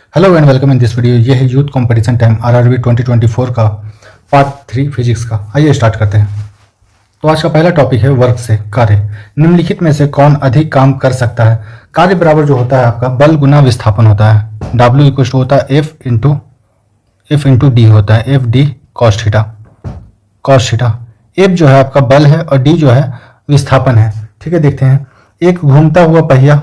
Hello and welcome in this video. ये है youth competition time RRB 2024 का part 3 physics का। आइए स्टार्ट करते हैं। तो आज का पहला टॉपिक है वर्क से कार्य। निम्नलिखित में से कौन अधिक काम कर सकता है? कार्य बराबर जो होता है आपका बल गुना विस्थापन होता है। W इक्वल टू होता है एफ इंटू डी होता है, F D cos theta. F जो है आपका बल है और डी जो है विस्थापन है। ठीक है, देखते हैं। एक घूमता हुआ पहिया,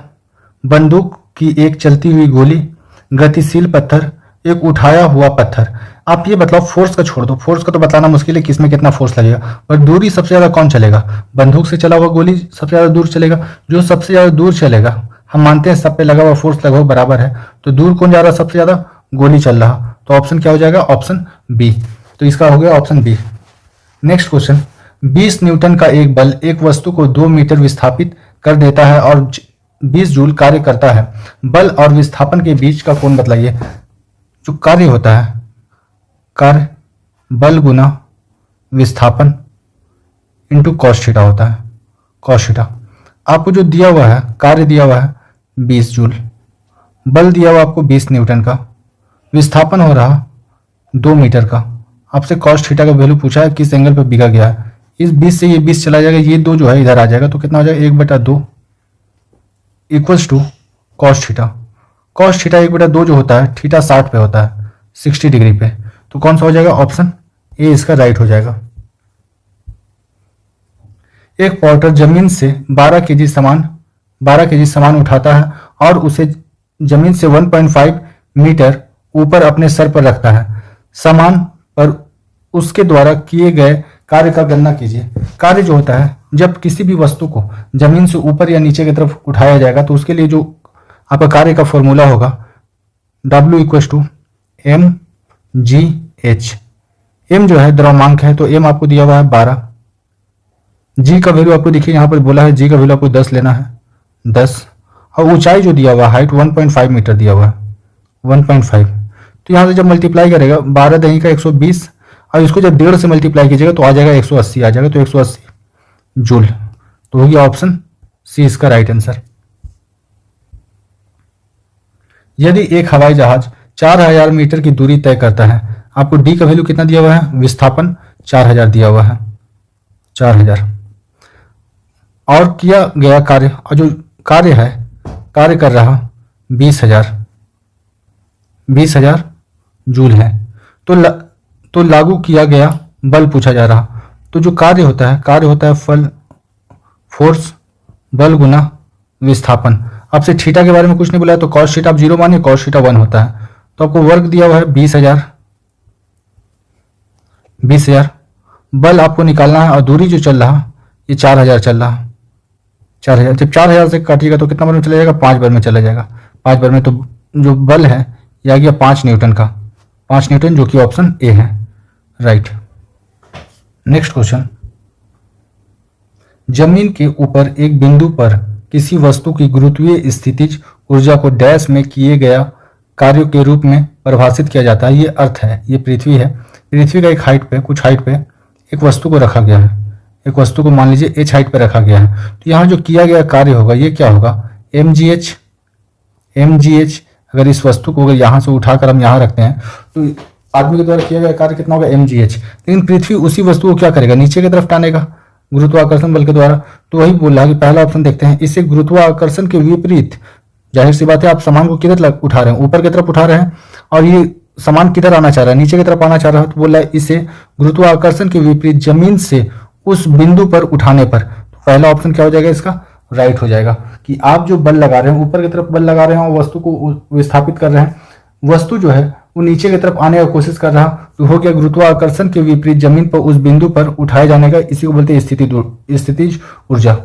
बंदूक की एक चलती हुई गोली, गतिशील पत्थर, एक उठाया हुआ पत्थर। आप ये बताओ, फोर्स का छोड़ दो, फोर्स का तो बताना मुश्किल है किसमें कितना फोर्स लगेगा, पर दूरी सबसे ज्यादा कौन चलेगा? बंदूक से चला हुआ गोली सबसे ज्यादा दूर चलेगा। जो सबसे ज्यादा दूर चलेगा, हम मानते हैं सब पे लगा हुआ फोर्स लगभग बराबर है, तो दूर कौन जा रहा है? सबसे ज्यादा गोली चल रहा। तो ऑप्शन क्या हो जाएगा? Option B. तो इसका हो गया option B. Next question, 20 Newton का एक बल एक वस्तु को 2 मीटर विस्थापित कर देता है और 20 जूल कार्य करता है। बल और विस्थापन के बीच का कोण बतलाइए। जो कार्य होता है, कार्य बल गुना विस्थापन इंटू कॉस थीटा होता है, कॉस थीटा। आपको जो दिया हुआ है, कार्य दिया हुआ है 20 जूल, बल दिया हुआ आपको 20 न्यूटन का, विस्थापन हो रहा 2 मीटर का। आपसे कॉस थीटा का वैल्यू पूछा है किस एंगल पर बिका गया है। इस 20 से ये 20 चला जाएगा, ये 2 जो है इधर आ जाएगा, तो कितना हो जाएगा? 1/2 equals to cos theta. Cos theta 1/2 जो होता है, थीटा 60 पे होता है, 60 डिग्री पे। तो कौन सा हो जाएगा? ऑप्शन ए इसका राइट हो जाएगा। एक पोर्टर जमीन से 12 केजी सामान उठाता है और उसे जमीन से 1.5 मीटर ऊपर अपने सर पर रखता है। सामान पर उसके द्वारा किए गए कार्य का गणना कीजिए। कार्य जो होता है, जब किसी भी वस्तु को जमीन से ऊपर या नीचे की तरफ उठाया जाएगा, तो उसके लिए जो आपका कार्य का फॉर्मूला होगा W equal to M G H. M जो है द्रव्यमांक है, तो एम आपको दिया हुआ है 12। जी का वैल्यू आपको देखिए यहाँ पर बोला है, जी का वैल्यू आपको 10 लेना है, 10। और ऊंचाई जो दिया हुआ है, हाइट 1.5 मीटर दिया हुआ है, 1.5। तो यहाँ से जब मल्टीप्लाई करेगा 12 दही का 120, और इसको जब 1.5 से मल्टीप्लाई कीजिएगा तो आ जाएगा 180 आ जाएगा, तो 180 जूल। तो हो गया ऑप्शन सी इसका राइट आंसर। यदि एक हवाई जहाज 4000 मीटर की दूरी तय करता है, आपको डी का वैल्यू कितना दिया हुआ है? विस्थापन 4000 दिया हुआ है, 4000। और किया गया कार्य, और जो कार्य है, कार्य कर रहा 20000 जूल है। तो लागू किया गया बल पूछा जा रहा। तो जो कार्य होता है फोर्स बल गुना विस्थापन। आपसे थीटा के बारे में कुछ नहीं बोला है, तो कॉस थीटा आप 0 मानिए, कॉस थीटा 1 होता है। तो आपको वर्क दिया हुआ है 20000। बल आपको निकालना है और दूरी जो चल रहा ये 4000 चल रहा, 4000। जब 4000 से काटिएगा तो कितना बार में चला जाएगा? 5 बार में चला जाएगा, 5 बार में। तो जो बल है ये आ गया 5 न्यूटन का, 5 न्यूटन, जो कि ऑप्शन ए है राइट। नेक्स्ट क्वेश्चन, जमीन के ऊपर एक बिंदु पर किसी वस्तु की गुरुत्वीय स्थितिज ऊर्जा को डैश में किए गया कार्यों के रूप में परिभाषित किया जाता है। ये अर्थ है, ये पृथ्वी है, पृथ्वी का एक हाइट पे, कुछ हाइट पे एक वस्तु को रखा गया है, एक वस्तु को मान लीजिए h हाइट पे रखा गया है। तो यहाँ जो किया गया कार्य होगा ये क्या होगा? mgh। अगर इस वस्तु को अगर यहाँ से उठाकर हम यहाँ रखते हैं तो आदमी के द्वारा किया गया कार्य कितना होगा? mgh। लेकिन पृथ्वी उसी वस्तु को क्या करेगा? नीचे की तरफ टानेगा गुरुत्वाकर्षण बल के द्वारा। तो वही बोल रहा है कि पहला ऑप्शन देखते हैं, इसे गुरुत्वाकर्षण के विपरीत, जाहिर सी बात है आप सामान को किधर उठा रहे हैं? ऊपर की तरफ उठा रहे हैं, और ये सामान किधर आना चाह रहा है? नीचे की तरफ आना चाह रहा है। तो बोल रहा है इसे गुरुत्वाकर्षण के विपरीत जमीन से उस बिंदु पर उठाने पर। तो पहला ऑप्शन क्या हो जाएगा इसका? राइट हो जाएगा। कि आप जो बल लगा रहे हैं, ऊपर की तरफ बल लगा रहे हैं और वस्तु को विस्थापित कर रहे हैं, वस्तु जो है वो नीचे की तरफ आने की कोशिश कर रहा, तो हो गया गुरुत्वाकर्षण के विपरीत जमीन पर उस बिंदु पर उठाए जाने का, इसी को बोलते हैं स्थितिज ऊर्जा।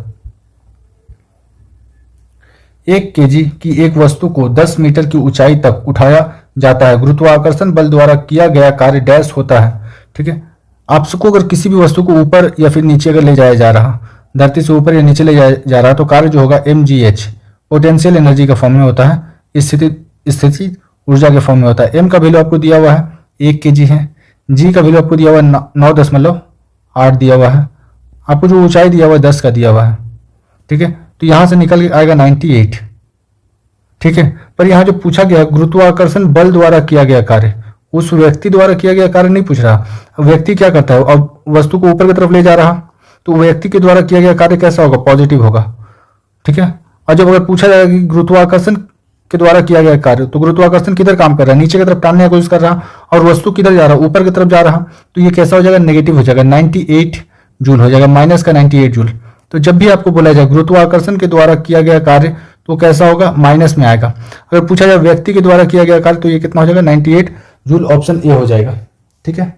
1 केजी की एक वस्तु को 10 मीटर की ऊंचाई तक उठाया जाता है। गुरुत्वाकर्षण बल द्वारा किया गया कार्य डैश होता है। ठीक है, आपको अगर किसी भी वस्तु को ऊपर या फिर नीचे अगर ले जाया जा रहा, धरती से ऊपर या नीचे ले जाया जा रहा, तो कार्य जो होगा mgh, पोटेंशियल एनर्जी का फॉर्म में होता है, स्थिति ऊर्जा के फॉर्म में होता है। m का वैल्यू आपको दिया हुआ है 1 kg है, g का वैल्यू आपको दिया हुआ है 9.8 दिया हुआ है, आपको जो ऊंचाई दिया हुआ है 10 का दिया हुआ है। ठीक है, तो यहां से निकल के आएगा 98। ठीक है। पर यहाँ जो पूछा गया गुरुत्वाकर्षण बल द्वारा किया गया कार्य, उस व्यक्ति द्वारा किया गया कार्य नहीं पूछ रहा। व्यक्ति क्या करता है, अब वस्तु को ऊपर की तरफ ले जा रहा, तो व्यक्ति के द्वारा किया गया कार्य कैसा होगा, पॉजिटिव होगा। ठीक है। और जब अगर पूछा जाएगा कि गुरुत्वाकर्षण के द्वारा किया गया कार्य, तो गुरुत्वाकर्षण किधर काम कर रहा है, नीचे की तरफ टालने की कोशिश कर रहा, और वस्तु किधर जा रहा है, ऊपर की तरफ जा रहा, तो ये कैसा हो जाएगा, नेगेटिव हो जाएगा, 98 जूल हो जाएगा, माइनस का 98 जूल। तो जब भी आपको बोला जाए गुरुत्वाकर्षण के द्वारा किया गया कार्य, तो कैसा होगा, माइनस में आएगा। अगर पूछा जाए व्यक्ति के द्वारा किया गया कार्य, तो ये कितना हो जाएगा, 98 जूल, ऑप्शन ए हो जाएगा। ठीक है।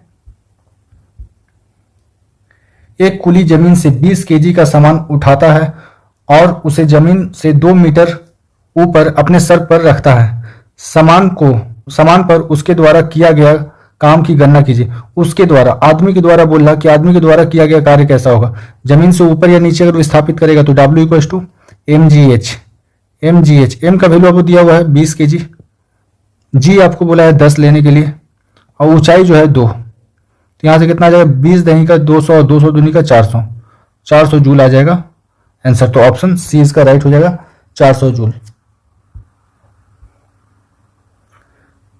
एक कुली जमीन से 20 केजी का सामान उठाता है और उसे जमीन से 2 मीटर ऊपर अपने सर पर रखता है। सामान पर उसके द्वारा किया गया काम की गणना कीजिए। उसके द्वारा, आदमी के द्वारा बोल रहा कि आदमी के द्वारा किया गया कार्य कैसा होगा, जमीन से ऊपर या नीचे अगर विस्थापित करेगा तो W equals to mgh। M का वैल्यू आपको दिया हुआ है 20 केजी, जी आपको बोला है 10 लेने के लिए, और ऊंचाई जो है 2, तो यहां से कितना आ जाएगा, 20 दही का 200 और 200 दूनी का 400 जूल आ जाएगा आंसर। तो ऑप्शन सी इसका राइट हो जाएगा, 400 जूल।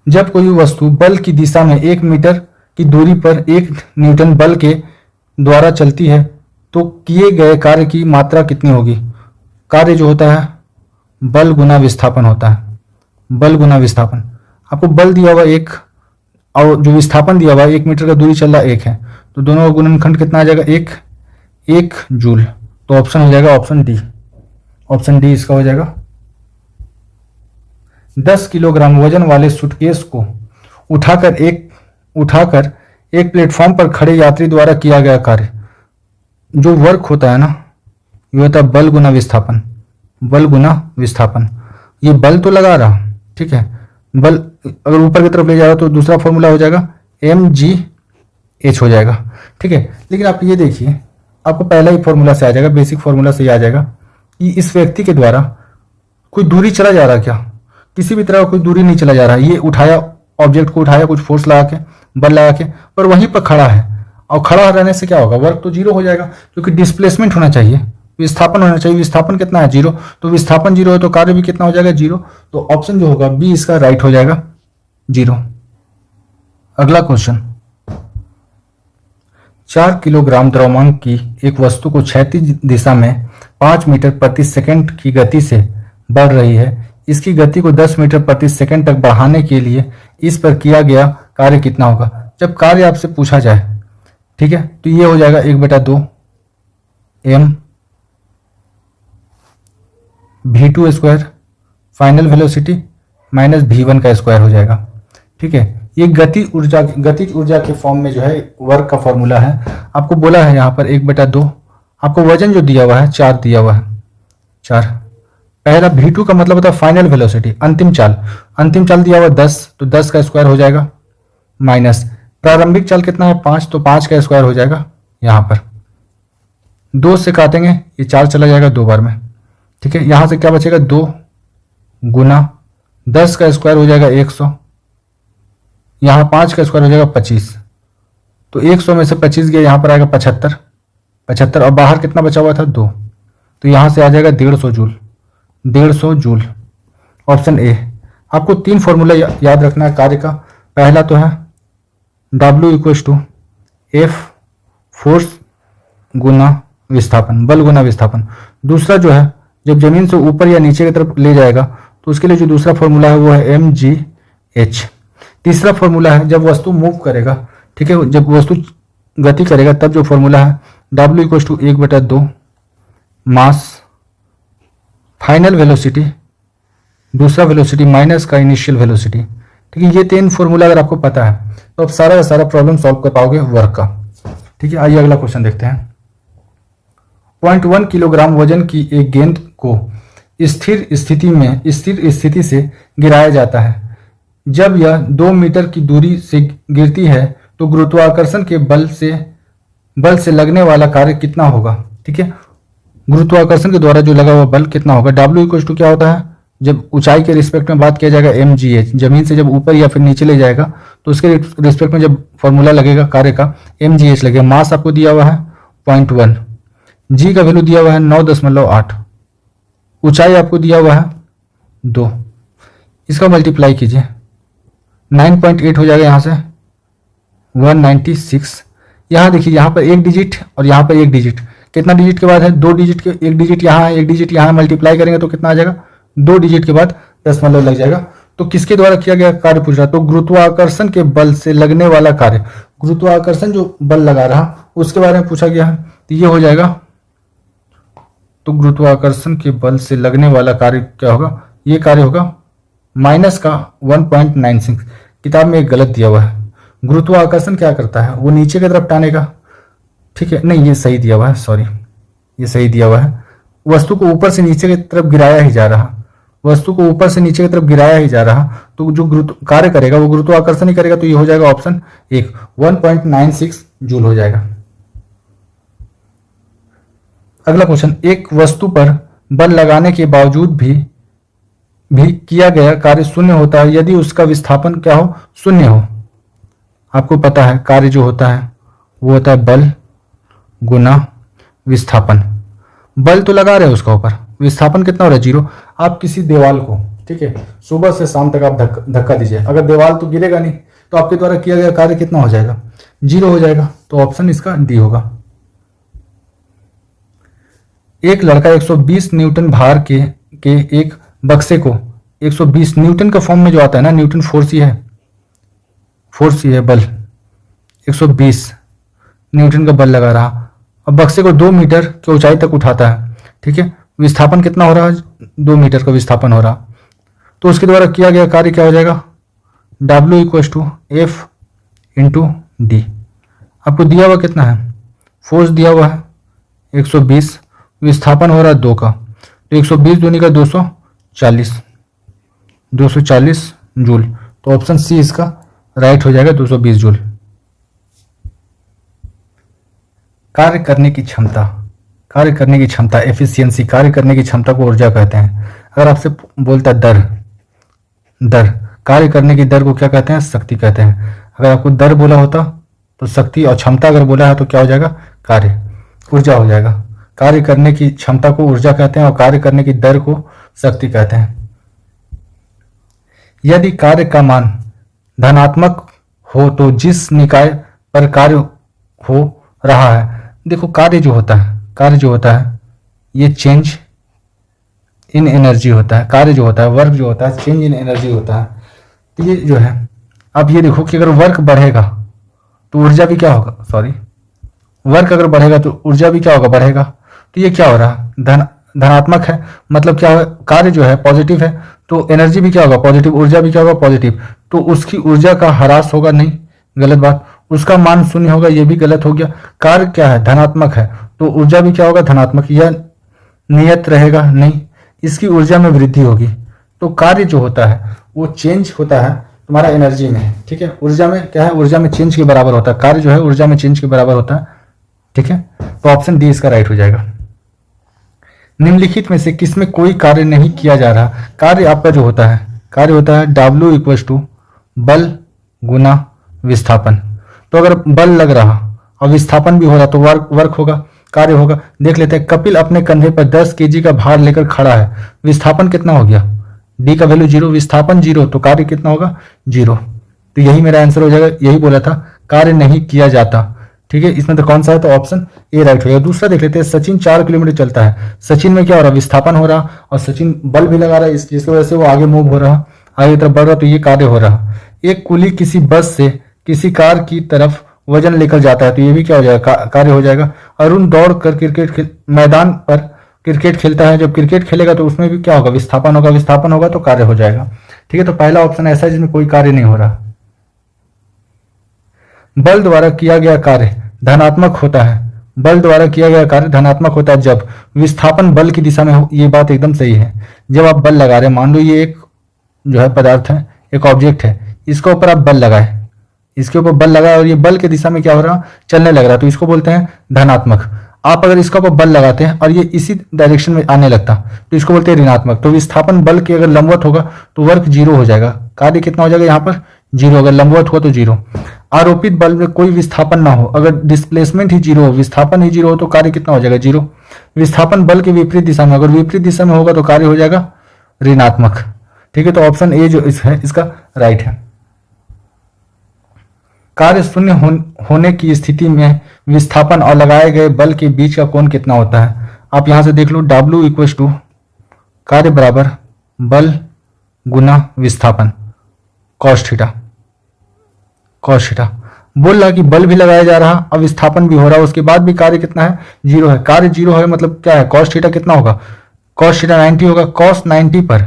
जब कोई वस्तु बल की दिशा में 1 मीटर की दूरी पर 1 न्यूटन बल के द्वारा चलती है, तो किए गए कार्य की मात्रा कितनी होगी। कार्य जो होता है बल गुना विस्थापन होता है, बल गुना विस्थापन। आपको बल दिया हुआ 1 और जो विस्थापन दिया हुआ 1 मीटर का दूरी चल रहा 1 है, तो दोनों का गुणनखंड कितना आ जाएगा, 1 जूल। तो ऑप्शन हो जाएगा ऑप्शन डी, ऑप्शन डी इसका हो जाएगा। 10 किलोग्राम वजन वाले सूटकेस को उठाकर एक प्लेटफॉर्म पर खड़े यात्री द्वारा किया गया कार्य, जो वर्क होता है ना, ये होता है बल गुना विस्थापन, बल गुना विस्थापन। ये बल तो लगा रहा, ठीक है, बल अगर ऊपर की तरफ ले जाएगा तो दूसरा फॉर्मूला हो जाएगा mgh हो जाएगा। ठीक है। लेकिन आप ये देखिए, आपको पहला ही फॉर्मूला से आ जाएगा, बेसिक फॉर्मूला से ही आ जाएगा कि इस व्यक्ति के द्वारा कोई दूरी चला जा रहा, क्या किसी भी तरह कोई दूरी नहीं चला जा रहा। ये उठाया, ऑब्जेक्ट को उठाया कुछ फोर्स लगा के, बल लगा के, पर वहीं पर खड़ा है, और खड़ा रहने से क्या होगा, वर्क तो जीरो हो जाएगा, क्योंकि डिस्प्लेसमेंट होना चाहिए, विस्थापन होना चाहिए। विस्थापन कितना है, 0, तो विस्थापन 0 है तो कार्य भी कितना हो जाएगा, 0। तो ऑप्शन जो होगा बी इसका राइट हो जाएगा, 0। अगला क्वेश्चन, 4 किलोग्राम द्रव्यमान की एक वस्तु को क्षैतिज दिशा में 5 मीटर प्रति सेकंड की गति से बढ़ रही है। इसकी गति को 10 मीटर प्रति सेकंड तक बढ़ाने के लिए इस पर किया गया कार्य कितना होगा। जब कार्य आपसे पूछा जाए, ठीक है, तो ये हो जाएगा 1/2 m v2 square final velocity minus v1 का स्क्वायर हो जाएगा। ठीक है। ये गतिज ऊर्जा के फॉर्म में जो है वर्क का फॉर्मूला है। आपको बोला है यहाँ पर 1/2, आपको वजन जो दिया हुआ है 4 दिया हुआ है, 4। पहला v2 का मतलब होता है फाइनल वेलोसिटी, अंतिम चाल दिया हुआ 10, तो 10 का स्क्वायर हो जाएगा, माइनस प्रारंभिक चाल कितना है 5, तो 5 का स्क्वायर हो जाएगा। यहाँ पर 2 से काटेंगे, ये 4 चला जाएगा 2 बार में। ठीक है। यहाँ से क्या बचेगा, 2 गुना 10 का स्क्वायर हो जाएगा 100, यहाँ 5 का स्क्वायर हो जाएगा 25, तो 100 में से 25 गया, यहाँ पर आएगा 75, और बाहर कितना बचा हुआ था 2, तो यहाँ से आ जाएगा 150 जूल, 150 जूल। Option A. आपको 3 फॉर्मूला याद रखना है कार्य का। पहला तो है W equals to F force गुना विस्थापन, बल गुना विस्थापन। दूसरा जो है, जब जमीन से ऊपर या नीचे की तरफ ले जाएगा तो उसके लिए जो दूसरा फॉर्मूला है वो है mgh। तीसरा फॉर्मूला है जब वस्तु मूव करेगा, ठीक है, जब वस्तु गति करेगा तब जो फॉर्मूला है W equals to 1/2 mass final velocity, दूसरा वेलोसिटी माइनस का इनिशियल वेलोसिटी। ठीक है। ये 3 फॉर्मूला अगर आपको पता है तो आप सारा का सारा प्रॉब्लम सॉल्व कर पाओगे वर्क का। ठीक है। आइए अगला क्वेश्चन देखते हैं। 0.1 किलोग्राम वजन की एक गेंद को स्थिर स्थिति से गिराया जाता है। जब यह 2 मीटर की दूरी से गिरती है तो गुरुत्वाकर्षण के बल से लगने वाला कार्य कितना होगा। ठीक है। गुरुत्वाकर्षण के द्वारा जो लगा हुआ बल कितना होगा। W इक्वल्स टू क्या होता है, जब ऊंचाई के रिस्पेक्ट में बात किया जाएगा mgh, जमीन से जब ऊपर या फिर नीचे ले जाएगा तो उसके रिस्पेक्ट में जब फॉर्मूला लगेगा कार्य का mgh लगेगा। मास आपको दिया हुआ है 0.1, g का वैल्यू दिया हुआ है 9.8, ऊंचाई आपको दिया हुआ है 2, इसका मल्टीप्लाई कीजिए, 9.8 हो जाएगा यहाँ से 196। यहाँ देखिए, यहाँ पर एक डिजिट और यहाँ पर एक डिजिट, कितना डिजिट के बाद है? 2 डिजिट के, एक डिजिट यहाँ है, एक डिजिट यहाँ, मल्टीप्लाई करेंगे तो कितना आ जाएगा? 2 डिजिट के बाद दशमलव लग जाएगा। तो किसके द्वारा किया गया कार्य पूछ रहा, तो गुरुत्वाकर्षण के बल से लगने वाला कार्य, गुरुत्वाकर्षण जो बल लगा रहा उसके बारे में पूछा गया है, तो ये हो जाएगा। तो गुरुत्वाकर्षण के बल से लगने वाला कार्य क्या होगा? ये कार्य होगा माइनस का 1.96। किताब में एक गलत दिया हुआ है। गुरुत्वाकर्षण क्या करता है? वो नीचे की तरफ टानेगा, ठीक है, नहीं ये सही दिया हुआ है, सॉरी ये सही दिया हुआ है। वस्तु को ऊपर से नीचे की तरफ गिराया ही जा रहा, वस्तु को ऊपर से नीचे की तरफ गिराया ही जा रहा, तो जो गुरुत्व कार्य करेगा वो गुरुत्वाकर्षण ही करेगा। तो ये हो जाएगा ऑप्शन 1, 1.96 जूल हो जाएगा। अगला क्वेश्चन, एक वस्तु पर बल लगाने के बावजूद भी किया गया कार्य शून्य होता है यदि उसका विस्थापन क्या हो? शून्य हो। आपको पता है कार्य जो होता है वो होता है बल गुना विस्थापन। बल तो लगा रहे हैं उसका ऊपर, विस्थापन कितना हो रहा है? 0। आप किसी दीवार को, ठीक है, सुबह से शाम तक आप धक्का दीजिए, अगर दीवार तो गिरेगा नहीं, तो आपके द्वारा किया गया कार्य कितना हो जाएगा? 0 हो जाएगा। तो ऑप्शन इसका डी होगा। एक लड़का 120 न्यूटन भार के एक बक्से को 120 न्यूटन का फॉर्म में जो आता है ना, न्यूटन फोर्स ही है बल, 120 न्यूटन का बल लगा रहा, अब बक्से को 2 मीटर की ऊंचाई तक उठाता है, ठीक है, विस्थापन कितना हो रहा है? 2 मीटर का विस्थापन हो रहा, तो उसके द्वारा किया गया कार्य क्या हो जाएगा? W = F × D। आपको दिया हुआ कितना है? फोर्स दिया हुआ है 120, विस्थापन हो रहा है 2 का, तो 120 दूनी का 240 जूल। तो ऑप्शन सी इसका राइट हो जाएगा, 220 जूल। कार्य करने की क्षमता एफिशिएंसी, कार्य करने की क्षमता को ऊर्जा कहते हैं। अगर आपसे बोलता है दर, कार्य करने की दर को क्या कहते हैं? शक्ति कहते हैं। अगर आपको दर बोला होता तो शक्ति, और क्षमता अगर बोला है तो क्या हो जाएगा? कार्य, ऊर्जा हो जाएगा। कार्य करने की क्षमता को ऊर्जा कहते हैं और कार्य करने की दर को शक्ति कहते हैं। यदि कार्य का मान धनात्मक हो तो जिस निकाय पर कार्य हो रहा है, देखो कार्य जो होता है ये चेंज इन एनर्जी होता है। कार्य जो होता है, वर्क जो होता है, चेंज इन एनर्जी होता है। तो ये जो है, अब ये देखो कि अगर वर्क बढ़ेगा तो ऊर्जा भी क्या होगा? वर्क अगर बढ़ेगा तो ऊर्जा भी क्या होगा? बढ़ेगा। तो ये क्या हो रहा? धनात्मक है, मतलब क्या है? कार्य जो है पॉजिटिव है, तो एनर्जी भी क्या होगा? पॉजिटिव। ऊर्जा भी क्या होगा? पॉजिटिव। तो उसकी ऊर्जा का ह्रास होगा? नहीं, गलत बात। उसका मान शून्य होगा? ये भी गलत हो गया। कार्य क्या है? धनात्मक है, तो ऊर्जा भी क्या होगा? धनात्मक। यह नियत रहेगा? नहीं, इसकी ऊर्जा में वृद्धि होगी। तो कार्य जो होता है वो चेंज होता है तुम्हारा एनर्जी में, ठीक है। ऊर्जा में क्या है? ऊर्जा में चेंज के बराबर होता है। कार्य जो है ऊर्जा में चेंज के बराबर होता है, ठीक है। तो ऑप्शन डी इसका राइट हो जाएगा। निम्नलिखित में से किसमें कोई कार्य नहीं किया जा रहा? कार्य आपका जो होता है, कार्य होता है W = बल गुना विस्थापन। तो अगर बल लग रहा और विस्थापन भी हो रहा तो वर्क होगा, कार्य होगा। देख लेते हैं, कपिल अपने कंधे पर 10 kg का भार लेकर खड़ा है, विस्थापन कितना हो गया? डी का वैल्यू 0, विस्थापन 0, तो कार्य कितना होगा? 0। तो यही मेरा आंसर हो जाएगा। यही बोला था, कार्य नहीं किया जाता, ठीक है। इसमें तो कौन सा है? तो ऑप्शन ए राइट हो गया। दूसरा देख लेते हैं, सचिन 4 किलोमीटर चलता है, सचिन में क्या हो रहा? विस्थापन हो रहा, और सचिन बल भी लगा रहा है, जिसकी वजह से वो आगे मूव हो रहा, आगे तरफ बढ़ रहा, तो ये कार्य हो रहा। एक कुली किसी बस से किसी कार की तरफ वजन लेकर जाता है, तो ये भी क्या हो जाएगा? कार्य हो जाएगा। अरुण दौड़ कर मैदान पर क्रिकेट खेलता है, जब क्रिकेट खेलेगा तो उसमें भी क्या होगा? विस्थापन होगा, विस्थापन होगा तो कार्य हो जाएगा, ठीक है। तो पहला ऑप्शन ऐसा है जिसमें कोई कार्य नहीं हो रहा। बल द्वारा किया गया कार्य धनात्मक होता है, बल द्वारा किया गया कार्य धनात्मक होता है जब विस्थापन बल की दिशा में हो। ये बात एकदम सही है। जब आप बल लगा रहे हैं, मान लो ये एक जो है पदार्थ है, एक ऑब्जेक्ट है, इसके ऊपर आप बल लगाए, इसके ऊपर बल लगाए और ये बल की दिशा में क्या हो रहा? चलने लग रहा, तो इसको बोलते हैं धनात्मक। आप अगर इसके ऊपर बल लगाते हैं और ये इसी डायरेक्शन में आने लगता तो इसको बोलते हैं ऋणात्मक। तो विस्थापन बल के अगर लंबवत होगा तो वर्क 0 हो जाएगा, कार्य कितना हो जाएगा यहाँ पर? 0। अगर लंबवत हुआ तो 0। आरोपित बल में कोई विस्थापन ना हो, अगर डिस्प्लेसमेंट ही 0 हो, विस्थापन ही 0 हो, तो कार्य कितना हो जाएगा? 0। विस्थापन बल के विपरीत दिशा में, अगर विपरीत दिशा में होगा तो कार्य हो जाएगा ऋणात्मक। ठीक है, तो ऑप्शन ए जो है इसका राइट है। कार्य शून्य होने की स्थिति में विस्थापन और लगाए गए बल के बीच का कोण कितना होता है? आप यहां से देख लो, W इक्वल टू कार्य बराबर बल गुना विस्थापन कॉस थीटा। बोल रहा कि बल भी लगाया जा रहा और विस्थापन भी हो रहा, उसके बाद भी कार्य कितना है? 0 है। कार्य 0 है मतलब क्या है? कॉस थीटा कितना होगा? कॉस थीटा 90 होगा। कॉस 90 पर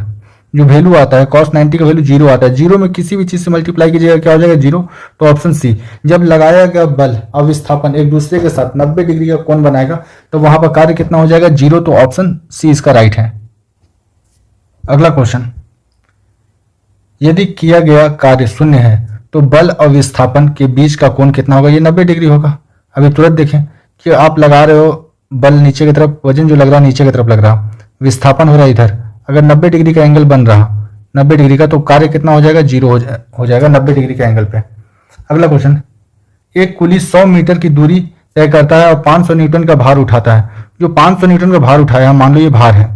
जो वैल्यू आता है, कॉस 90 का वैल्यू 0 आता है। 0 में किसी भी चीज से मल्टीप्लाई कीजिएगा, क्या हो जाएगा? 0। तो ऑप्शन सी, जब लगाया गया बल और विस्थापन एक दूसरे के साथ 90 डिग्री का कोण बनाएगा तो वहां पर कार्य कितना हो जाएगा? 0। तो ऑप्शन सी इसका राइट है। अगला क्वेश्चन, यदि किया गया कार्य शून्य है तो बल और विस्थापन के बीच का कोण कितना होगा? ये 90 डिग्री होगा। अभी तुरंत देखें कि आप लगा रहे हो बल नीचे की तरफ, वजन जो लग रहा है नीचे की तरफ लग रहा, विस्थापन हो रहा है इधर। अगर 90 डिग्री का एंगल बन रहा, 90 डिग्री का, तो कार्य कितना हो जाएगा? 0 हो जाएगा 90 डिग्री के एंगल पे। अगला क्वेश्चन, एक कुली 100 मीटर की दूरी तय करता है और 500 न्यूटन का भार उठाता है। जो 500 न्यूटन का भार उठाया, मान लो ये भार है,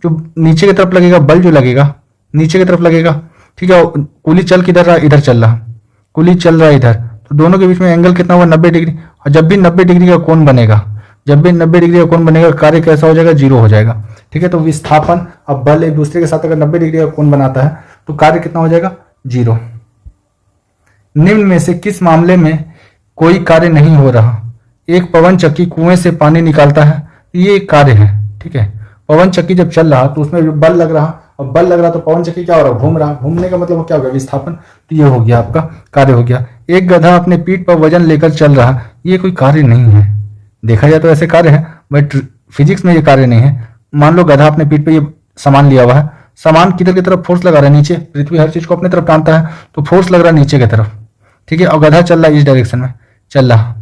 जो नीचे की तरफ लगेगा, बल जो लगेगा नीचे की तरफ लगेगा, ठीक है। कुली चल किधर रहा? इधर चल रहा, कुली चल रहा है इधर, तो दोनों के बीच में एंगल कितना हुआ? 90 डिग्री। और जब भी 90 डिग्री का कोण बनेगा, कार्य कैसा हो जाएगा? 0 हो जाएगा, ठीक है। तो विस्थापन अब बल एक दूसरे के साथ अगर 90 डिग्री का कोण बनाता है तो कार्य कितना हो जाएगा? 0। निम्न में से किस मामले में कोई कार्य नहीं हो रहा? एक पवन चक्की कुएं से पानी निकालता है, ये एक कार्य है, ठीक है। पवन चक्की जब चल रहा तो उसमें बल लग रहा, और बल लग रहा तो पवन चक्की क्या हो रहा? घूम रहा। घूमने का मतलब क्या हो गया? विस्थापन। तो ये हो गया आपका कार्य हो गया। एक गधा अपने पीठ पर वजन लेकर चल रहा, ये कोई कार्य नहीं है। देखा जाए तो ऐसे कार्य है, बट फिजिक्स में ये कार्य नहीं है। मान लो गधा अपने पीठ पे ये सामान लिया हुआ है, सामान किधर की तरफ फोर्स लगा रहा है? नीचे। पृथ्वी हर चीज को अपनी तरफ टानता है, तो फोर्स लग रहा है नीचे की तरफ, ठीक है। और गधा चल रहा है इस डायरेक्शन में चल रहा,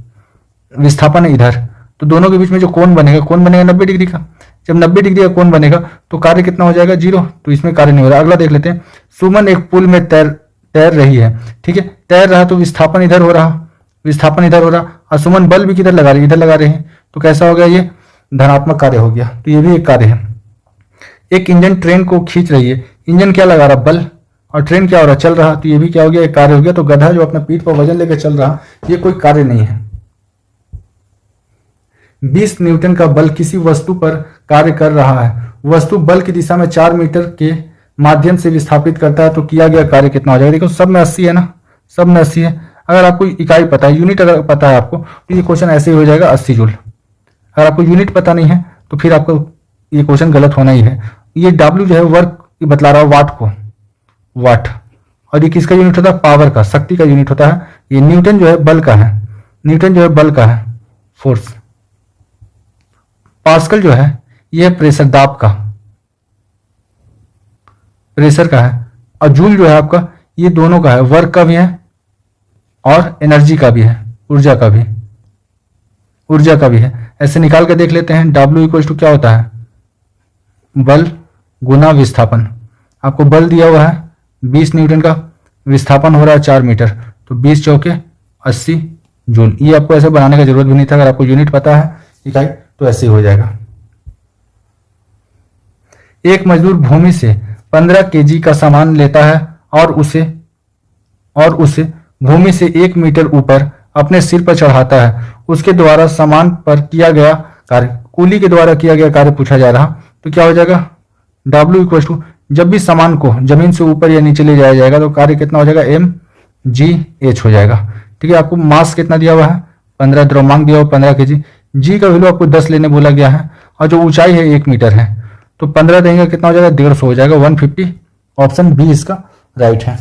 विस्थापन है इधर, तो दोनों के बीच में जो कोण बनेगा 90 डिग्री का। जब 90 डिग्री का कोण बनेगा तो कार्य कितना हो जाएगा? 0। तो इसमें कार्य नहीं हो रहा। अगला देख लेते हैं, सुमन एक पुल में तैर रही है, ठीक है। तैर रहा तो विस्थापन इधर हो रहा, और सुमन बल भी किधर लगा रही है? इधर लगा रहे हैं, तो कैसा हो गया? ये धनात्मक कार्य हो गया। तो ये भी एक कार्य है। एक इंजन ट्रेन को खींच रही है, इंजन क्या लगा रहा? बल, और ट्रेन क्या हो रहा? चल रहा, तो ये भी क्या हो गया? एक कार्य हो गया। तो गधा जो अपने पीठ पर वजन लेकर चल रहा, ये कोई कार्य नहीं है। 20 न्यूटन का बल किसी वस्तु पर कार्य कर रहा है, वस्तु बल की दिशा में 4 मीटर के माध्यम से विस्थापित करता है, तो किया गया कार्य कितना हो जाएगा? देखो सब में 80 है ना, सब में 80 है। अगर आपको इकाई पता है, यूनिट अगर पता है आपको, तो ये क्वेश्चन ऐसे ही हो जाएगा 80 जूल। अगर आपको यूनिट पता नहीं है तो फिर आपको ये क्वेश्चन गलत होना ही है। ये W जो है वर्क बतला रहा है, वाट, और ये किसका यूनिट होता है? पावर का, शक्ति का यूनिट होता है। ये न्यूटन जो है बल का है, फोर्स। पास्कल जो है ये प्रेशर, दाब का, प्रेशर का है। और जूल जो है आपका, ये दोनों का है, वर्क का भी है और एनर्जी का भी है, ऊर्जा का भी है। ऐसे निकाल के देख लेते हैं। W इक्वल टू क्या होता है? बल गुना विस्थापन। आपको बल दिया हुआ है 20 न्यूटन का, विस्थापन हो रहा है 4 मीटर, तो 20 चौके 80 जूल। ये आपको ऐसे बनाने का जरूरत भी नहीं था, अगर आपको यूनिट पता है इकाई तो ऐसे ही हो जाएगा। एक मजदूर भूमि से 15 केजी का सामान लेता है और उसे भूमि से 1 मीटर ऊपर अपने सिर पर चढ़ाता है। उसके द्वारा सामान पर किया गया कार्य, कूली के द्वारा किया गया कार्य पूछा जा रहा, तो क्या हो जाएगा? W इक्वल टू, जब भी सामान को जमीन से ऊपर या नीचे ले जाया जाएगा तो कार्य कितना हो जाएगा? mgh हो जाएगा, ठीक है। आपको मास कितना दिया हुआ है? 15, द्रव्यमांक दिया हुआ 15 केजी। जी का वैल्यू आपको 10 लेने बोला गया है, और जो ऊंचाई है 1 मीटर है, तो 15 देंगे कितना हो जाएगा? 150 हो जाएगा, 150। ऑप्शन बी इसका राइट है।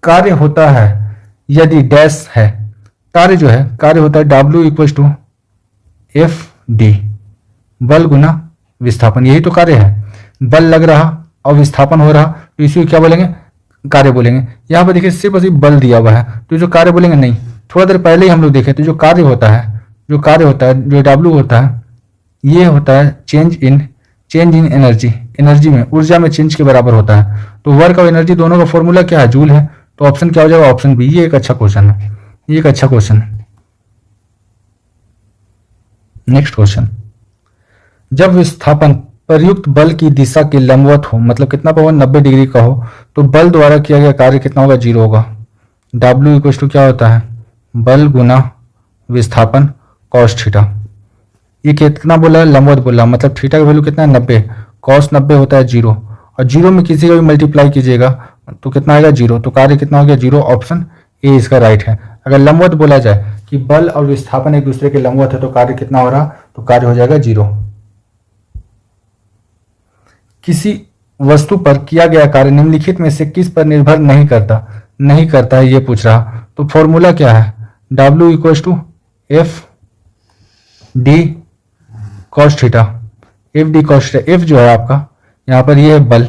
कार्य होता है यदि डैश है, कार्य होता है W इक्वल टू FD, बल गुना विस्थापन। यही तो कार्य है, बल लग रहा और विस्थापन हो रहा, तो इसी को क्या बोलेंगे? कार्य बोलेंगे। यहाँ पर देखिए सिर्फ बल दिया हुआ है, तो जो कार्य बोलेंगे नहीं। थोड़ा देर पहले ही हम लोग देखे थे, जो कार्य होता है, जो W होता है, ये होता है चेंज इन एनर्जी में, ऊर्जा में चेंज के बराबर होता है। तो वर्क और एनर्जी दोनों का फॉर्मूला क्या है? जूल है। तो ऑप्शन क्या हो जाएगा? Option B. ये एक अच्छा क्वेश्चन है, नेक्स्ट क्वेश्चन, जब विस्थापन प्रयुक्त बल की दिशा के लंबवत हो, मतलब कितना पवन 90 डिग्री का हो, तो बल द्वारा किया गया कार्य कितना होगा, 0 होगा। W इक्वल टू क्या होता है, बल गुना विस्थापन कॉस थीटा। ये कितना बोला है, लंबवत बोला, मतलब थीटा का वैल्यू कितना है, 90, कॉस 90 होता है 0, और 0 में किसी का भी मल्टीप्लाई कीजिएगा तो कितना आएगा, 0, तो कार्य कितना हो गया, 0। ऑप्शन ए इसका राइट है। अगर लंबवत बोला जाए कि बल और विस्थापन एक दूसरे के लंबवत है तो कार्य कितना हो रहा, तो कार्य हो जाएगा 0। किसी वस्तु पर किया गया कार्य निम्नलिखित में से किस पर निर्भर नहीं करता है, ये पूछ रहा। तो फॉर्मूला क्या है, W equal to F D cos theta, F D cos theta. F जो है आपका यहाँ पर ये है बल,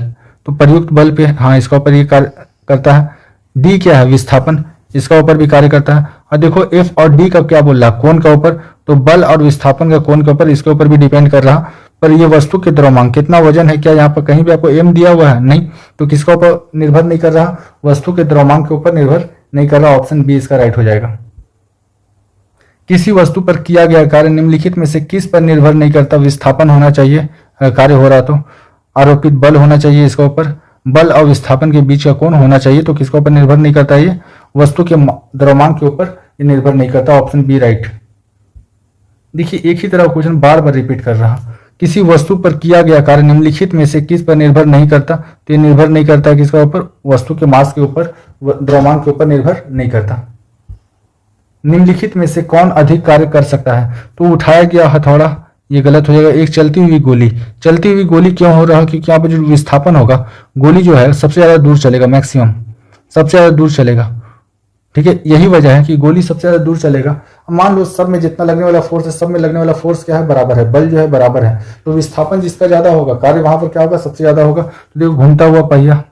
तो प्रयुक्त बल पे हाँ इसका ऊपर ये कार्य करता है। डी क्या है, विस्थापन, इसका ऊपर भी कार्य करता है। और देखो एफ और डी का क्या बोल रहा है, कोण का ऊपर, तो बल और विस्थापन का कोण के ऊपर, इसके ऊपर भी डिपेंड कर रहा। पर ये वस्तु के द्रव्यमान कितना वजन है, क्या यहाँ पर कहीं भी आपको एम दिया हुआ है, नहीं, तो किसका ऊपर निर्भर नहीं कर रहा, वस्तु के द्रव्यमान के ऊपर निर्भर नहीं कर रहा। ऑप्शन बी इसका राइट हो जाएगा। किसी वस्तु पर किया गया कार्य निम्नलिखित में से किस पर निर्भर नहीं करता, विस्थापन होना चाहिए, कार्य हो रहा तो आरोपित बल होना चाहिए इसका ऊपर, बल और विस्थापन के बीच का कोण होना चाहिए, तो किसके ऊपर निर्भर नहीं करता, ये वस्तु के द्रव्यमान के ऊपर ये निर्भर नहीं करता। Option B right. देखिए एक ही तरह क्वेश्चन बार बार रिपीट कर रहा। किसी वस्तु पर किया गया कार्य निम्नलिखित में से किस पर निर्भर नहीं करता, तो ये निर्भर नहीं करता है किसका ऊपर, वस्तु के मास के ऊपर, द्रव्यमान के ऊपर निर्भर नहीं करता। निम्नलिखित में से कौन अधिक कार्य कर सकता है, तो उठाया गया हथौड़ा, ये गलत हो जाएगा। एक चलती हुई गोली, चलती हुई गोली क्यों हो रहा है, क्योंकि यहाँ पर जो विस्थापन होगा, गोली जो है सबसे ज्यादा दूर चलेगा, मैक्सिमम सबसे ज्यादा दूर चलेगा, ठीक है, यही वजह है कि गोली सबसे ज्यादा दूर चलेगा। मान लो सब में जितना लगने वाला फोर्स है, सब में लगने वाला फोर्स क्या है, बराबर है, बल जो है बराबर है, तो विस्थापन जिसका ज्यादा होगा, कार्य वहां पर क्या होगा, सबसे ज्यादा होगा। तो देखो घूमता हुआ पहिया,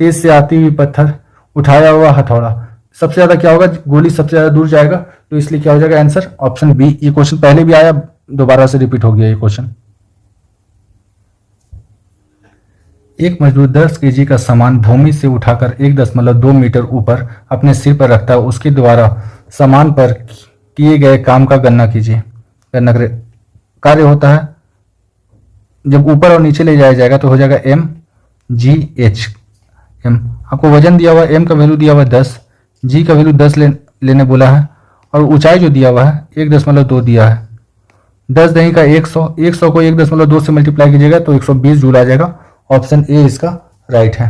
तेज से आती हुई पत्थर, उठाया हुआ हथौड़ा, सबसे ज्यादा क्या होगा, गोली सबसे ज्यादा दूर जाएगा, तो इसलिए क्या हो जाएगा आंसर ऑप्शन बी। ये क्वेश्चन पहले भी आया, दोबारा से रिपीट हो गया ये क्वेश्चन। एक मजदूर 10 केजी का सामान भूमि से उठाकर 1.2 मीटर ऊपर अपने सिर पर रखता है, उसके द्वारा सामान पर किए गए काम का गणना कीजिए। गणना करें, कार्य होता है जब ऊपर और नीचे ले जाया जाएगा तो हो जाएगा एम जी एच। एम आपको वजन दिया हुआ है, एम का वैल्यू दिया हुआ है 10, जी का वैल्यू 10 लेने बोला है, और ऊंचाई जो दिया हुआ है 1.2 दिया है। 10 दही का 100, 100 को 1.2 से मल्टीप्लाई कीजिएगा तो 120 जूल आ जाएगा। ऑप्शन ए इसका राइट है।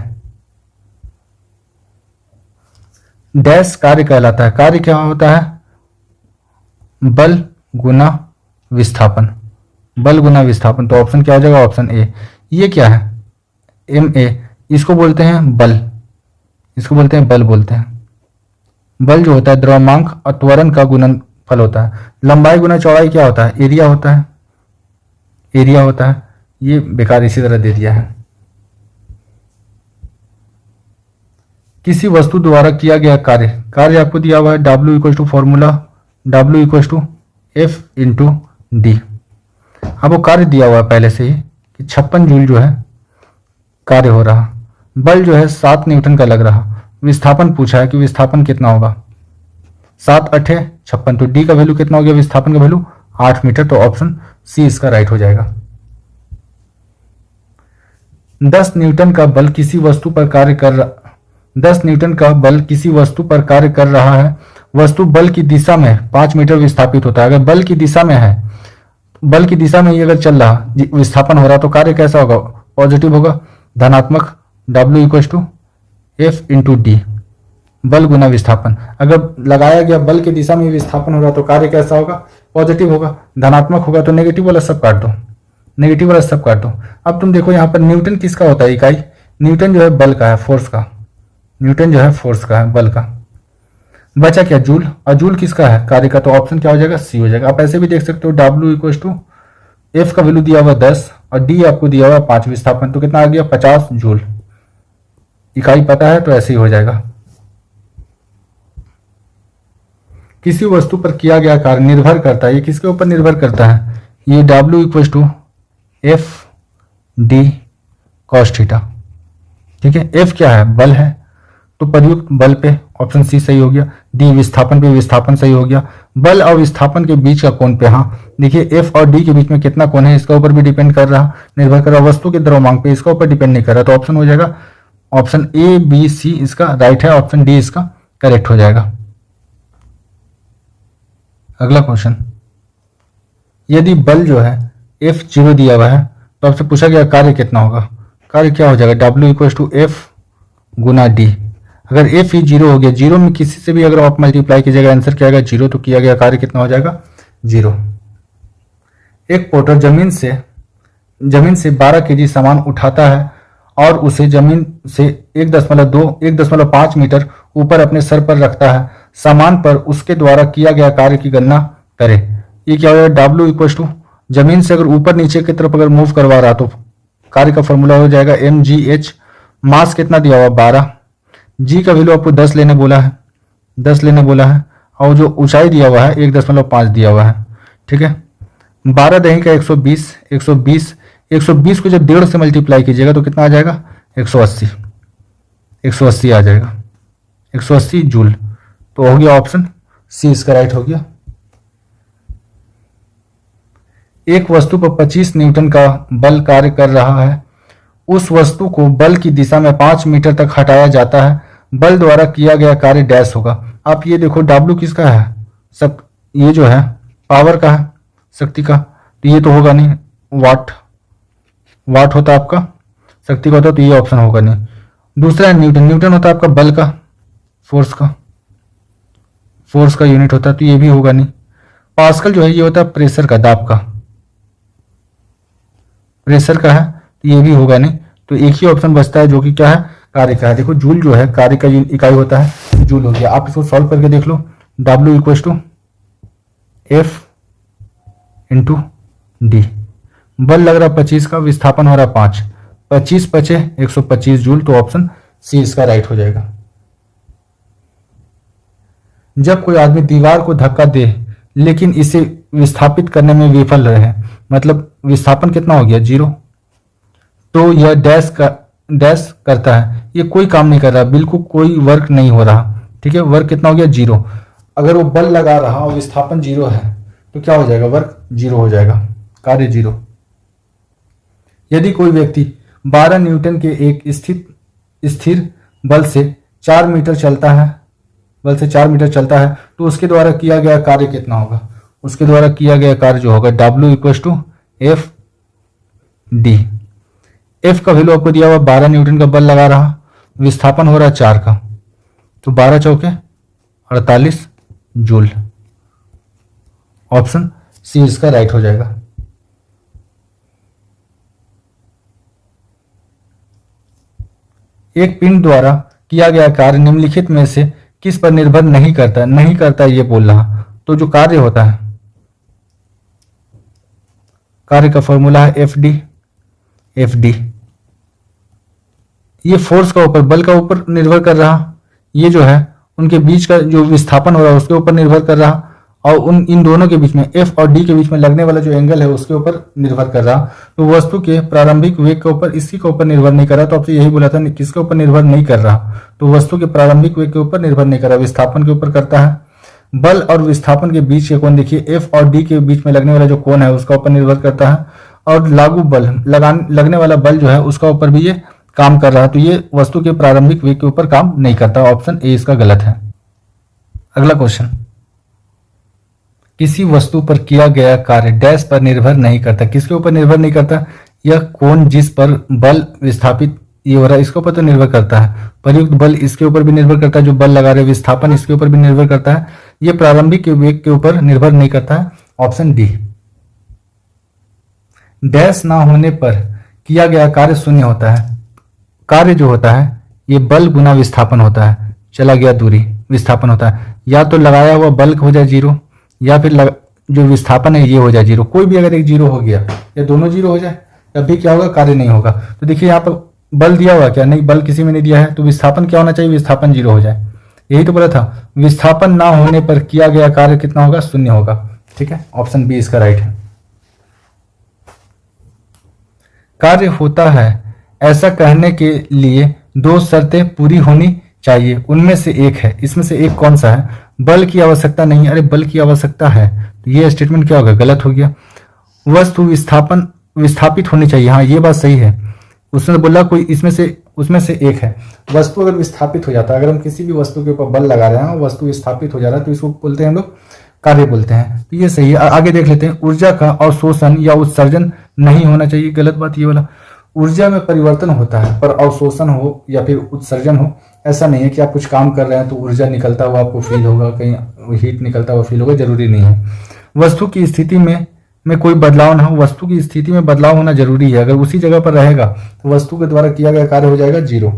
डैश कार्य कहलाता है, कार्य क्या होता है, बल गुना विस्थापन, बल गुना विस्थापन, तो ऑप्शन क्या हो जाएगा, ऑप्शन ए। ये क्या है, एम ए, इसको बोलते हैं बल, इसको बोलते हैं बल बोलते हैं। बल जो होता है द्रव्यमांक और त्वरण का गुणनफल होता है। लंबाई गुना चौड़ाई क्या होता है, एरिया होता है, एरिया होता है। ये बेकार इसी तरह दे दिया है। किसी वस्तु द्वारा किया गया कार्य, कार्य आपको दिया हुआ है W equal to formula W equal to F into D. आपको कार्य दिया हुआ है पहले से ही कि 56 जूल जो है कार्य हो रहा, बल जो है 7 न्यूटन का लग रहा, विस्थापन पूछा है कि विस्थापन कितना होगा, 7 8 56, तो डी का वैल्यू कितना हो गया, विस्थापन का वैल्यू 8 मीटर, तो ऑप्शन सी इसका राइट हो जाएगा। 10 न्यूटन का बल किसी वस्तु पर कार्य कर रहा, 10 न्यूटन का बल किसी वस्तु पर कार्य कर रहा है, वस्तु बल की दिशा में 5 मीटर विस्थापित होता है। अगर बल की दिशा में है, बल की दिशा में ही अगर चल रहा, विस्थापन हो रहा, तो कार्य कैसा होगा, पॉजिटिव होगा, धनात्मक। W equal to F into D, बल गुना विस्थापन। अगर लगाया गया बल की दिशा में विस्थापन हो रहा तो कार्य कैसा होगा, पॉजिटिव होगा, धनात्मक होगा, तो नेगेटिव वाला सब काट दो, नेगेटिव वाला सब काट दो। अब तुम देखो यहाँ पर न्यूटन किसका होता है, इकाई, न्यूटन जो है बल का है, फोर्स का, न्यूटन जो है फोर्स का है, बल का। बचा क्या, जूल, और जूल किसका है, कार्य का, तो ऑप्शन क्या हो जाएगा, सी हो जाएगा। आप ऐसे भी देख सकते हो W इक्वल टू एफ का वैल्यू दिया हुआ 10 और डी आपको दिया हुआ 5 विस्थापन, तो कितना आ गया, 50 जूल। इकाई पता है तो ऐसे ही हो जाएगा। किसी वस्तु पर किया गया कार्य निर्भर करता है, ये किसके ऊपर निर्भर करता है, ये W equal to F D cos theta, ठीक है। एफ क्या है, बल है, तो प्रयुक्त बल पे ऑप्शन सी सही हो गया। डी विस्थापन पे विस्थापन सही हो गया। बल और विस्थापन के बीच का कोण पे, हाँ देखिए एफ और डी के बीच में कितना कोण है इसका ऊपर भी डिपेंड कर रहा, निर्भर कर रहा, वस्तु के द्रव्यमांक पे इसका ऊपर डिपेंड नहीं कर रहा। तो ऑप्शन हो जाएगा ऑप्शन ए बी सी इसका राइट है, ऑप्शन डी इसका करेक्ट हो जाएगा। अगला क्वेश्चन, यदि बल जो है F0 दिया हुआ है तो आपसे पूछा गया कार्य कितना होगा। कार्य क्या हो जाएगा, W इक्वल टू एफ गुना डी। अगर एफ ही 0 हो गया, 0 में किसी से भी अगर आप मल्टीप्लाई कीजिएगा आंसर क्या आएगा 0, तो किया गया कार्य कितना हो जाएगा 0। एक पोर्टर जमीन से 12 केजी सामान उठाता है और उसे जमीन से 1.5 मीटर ऊपर अपने सर पर रखता है। सामान पर उसके द्वारा किया गया कार्य की गणना करें। ये क्या होगा, W इक्वल टू जमीन से अगर ऊपर नीचे की तरफ अगर मूव करवा रहा तो कार्य का फॉर्मूला हो जाएगा mgh। मास कितना दिया हुआ 12, जी का वैल्यू आपको 10 लेने बोला है, और जो ऊंचाई दिया हुआ है 1.5 दिया हुआ है। ठीक है, 12 दही का 120 को जब 1.5 से मल्टीप्लाई कीजिएगा तो कितना आ जाएगा 180 आ जाएगा, 180 जूल। तो हो गया ऑप्शन सी इसका राइट हो गया। एक वस्तु पर 25 न्यूटन का बल कार्य कर रहा है। उस वस्तु को बल की दिशा में 5 मीटर तक हटाया जाता है। बल द्वारा किया गया कार्य डैश होगा। आप ये देखो W किसका है, सब ये जो है पावर का है, शक्ति का, तो ये तो होगा नहीं, वाट होता आपका, शक्ति का होता तो ये ऑप्शन होगा नहीं। दूसरा है न्यूटन होता आपका बल का, फोर्स का यूनिट होता है, तो ये भी होगा नहीं। पास्कल जो है ये होता है प्रेशर का, दाब का, प्रेशर का है, तो ये भी होगा नहीं। तो एक ही ऑप्शन बचता है जो कि क्या है, कार्य का है। देखो जूल जो है कार्य का इकाई होता है, जूल हो गया। आप इसको सॉल्व करके देख लो, W equal to F into D. बल लग रहा 25 का, विस्थापन हो रहा 5, 25 पचे 125 जूल, तो ऑप्शन सी इसका राइट हो जाएगा। जब कोई आदमी दीवार को धक्का दे लेकिन इसे विस्थापित करने में विफल रहे, मतलब विस्थापन कितना हो गया 0, तो यह डैश करता है, ये कोई काम नहीं कर रहा, बिल्कुल कोई वर्क नहीं हो रहा। ठीक है, वर्क कितना हो गया 0। अगर वो बल लगा रहा और विस्थापन 0 है तो क्या हो जाएगा, वर्क 0 हो जाएगा, कार्य 0। यदि कोई व्यक्ति 12 न्यूटन के एक स्थिर बल से 4 मीटर चलता है तो उसके द्वारा किया गया कार्य कितना होगा। उसके द्वारा किया गया कार्य जो होगा W equal to F D. F का वैल्यू आपको दिया हुआ 12 न्यूटन का बल लगा रहा, विस्थापन हो रहा 4 का, तो 12 चौके 48 जूल। ऑप्शन सी इसका राइट हो जाएगा। एक पिंड द्वारा किया गया कार्य निम्नलिखित में से किस पर निर्भर नहीं करता ये बोल रहा। तो जो कार्य होता है, कार्य का फॉर्मूला है एफ डी। ये फोर्स का ऊपर, बल का ऊपर निर्भर कर रहा, ये जो है उनके बीच का जो विस्थापन हो रहा है उसके ऊपर निर्भर कर रहा, और इन दोनों के बीच में एफ और डी के बीच में लगने वाला जो एंगल है उसके ऊपर निर्भर कर रहा। तो वस्तु के प्रारंभिक वेग के ऊपर इसी के ऊपर निर्भर नहीं कर रहा। तो आपसे यही बोला था किसके ऊपर निर्भर नहीं कर रहा, तो वस्तु के प्रारंभिक वेग के ऊपर निर्भर नहीं कर रहा, विस्थापन के ऊपर करता है। बल और विस्थापन के बीच के कोण देखिए, एफ और डी के बीच में लगने वाला जो कोण है उसका ऊपर निर्भर करता है, और लागू बल लगने वाला बल जो है उसका ऊपर भी ये काम कर रहा है। तो ये वस्तु के प्रारंभिक वेग के ऊपर काम नहीं करता, ऑप्शन ए इसका गलत है। अगला क्वेश्चन, किसी वस्तु पर किया गया कार्य डैश पर निर्भर नहीं करता। किसके ऊपर निर्भर नहीं करता, यह कोण जिस पर बल विस्थापित ये हो रहा है इसके ऊपर तो निर्भर करता है, प्रयुक्त बल इसके ऊपर भी निर्भर करता है, जो बल लगा रहे विस्थापन इसके ऊपर भी निर्भर करता है, ये प्रारंभिक वेग के ऊपर निर्भर नहीं करता है, ऑप्शन डी। डैश ना होने पर किया गया कार्य शून्य होता है। कार्य जो होता है ये बल गुना विस्थापन होता है, चला गया दूरी विस्थापन होता है, या तो लगाया हुआ बल हो जाए 0, या फिर जो विस्थापन है ये हो जाए 0। कोई भी अगर एक 0 हो गया या दोनों 0 हो जाए तब भी क्या होगा, कार्य नहीं होगा। तो देखिए यहाँ पर बल दिया हुआ क्या, नहीं बल किसी में नहीं दिया है, तो विस्थापन क्या होना चाहिए, विस्थापन 0 हो जाए। यही तो बोला था, विस्थापन ना होने पर किया गया कार्य कितना होगा, शून्य होगा। ठीक है, ऑप्शन बी इसका राइट है। कार्य होता है ऐसा कहने के लिए 2 शर्तें पूरी होनी चाहिए, उनमें से एक है, इसमें से एक कौन सा है, बल की आवश्यकता नहीं, अरे बल की आवश्यकता है, तो ये स्टेटमेंट क्या होगा, गलत हो गया। वस्तु विस्थापित होनी चाहिए, हाँ ये बात सही है। उसने बोला कोई उसमें से एक है। वस्तु अगर विस्थापित हो जाता है, अगर हम किसी भी वस्तु के ऊपर बल लगा रहे हैं, वस्तु विस्थापित हो जा रहा है, तो इसको बोलते हैं हम लोग कार्य बोलते हैं। तो ये सही है। आगे देख लेते हैं, ऊर्जा का अवशोषण या उत्सर्जन नहीं होना चाहिए, गलत बात ये वाला। ऊर्जा में परिवर्तन होता है, पर अवशोषण हो या फिर उत्सर्जन हो ऐसा नहीं है कि आप कुछ काम कर रहे हैं तो ऊर्जा निकलता हुआ आपको फील होगा, कहीं हीट निकलता हुआ फील होगा, जरूरी नहीं है। वस्तु की स्थिति में कोई बदलाव ना हो, वस्तु की स्थिति में बदलाव होना जरूरी है। अगर उसी जगह पर रहेगा तो वस्तु के द्वारा किया गया कार्य हो जाएगा जीरो।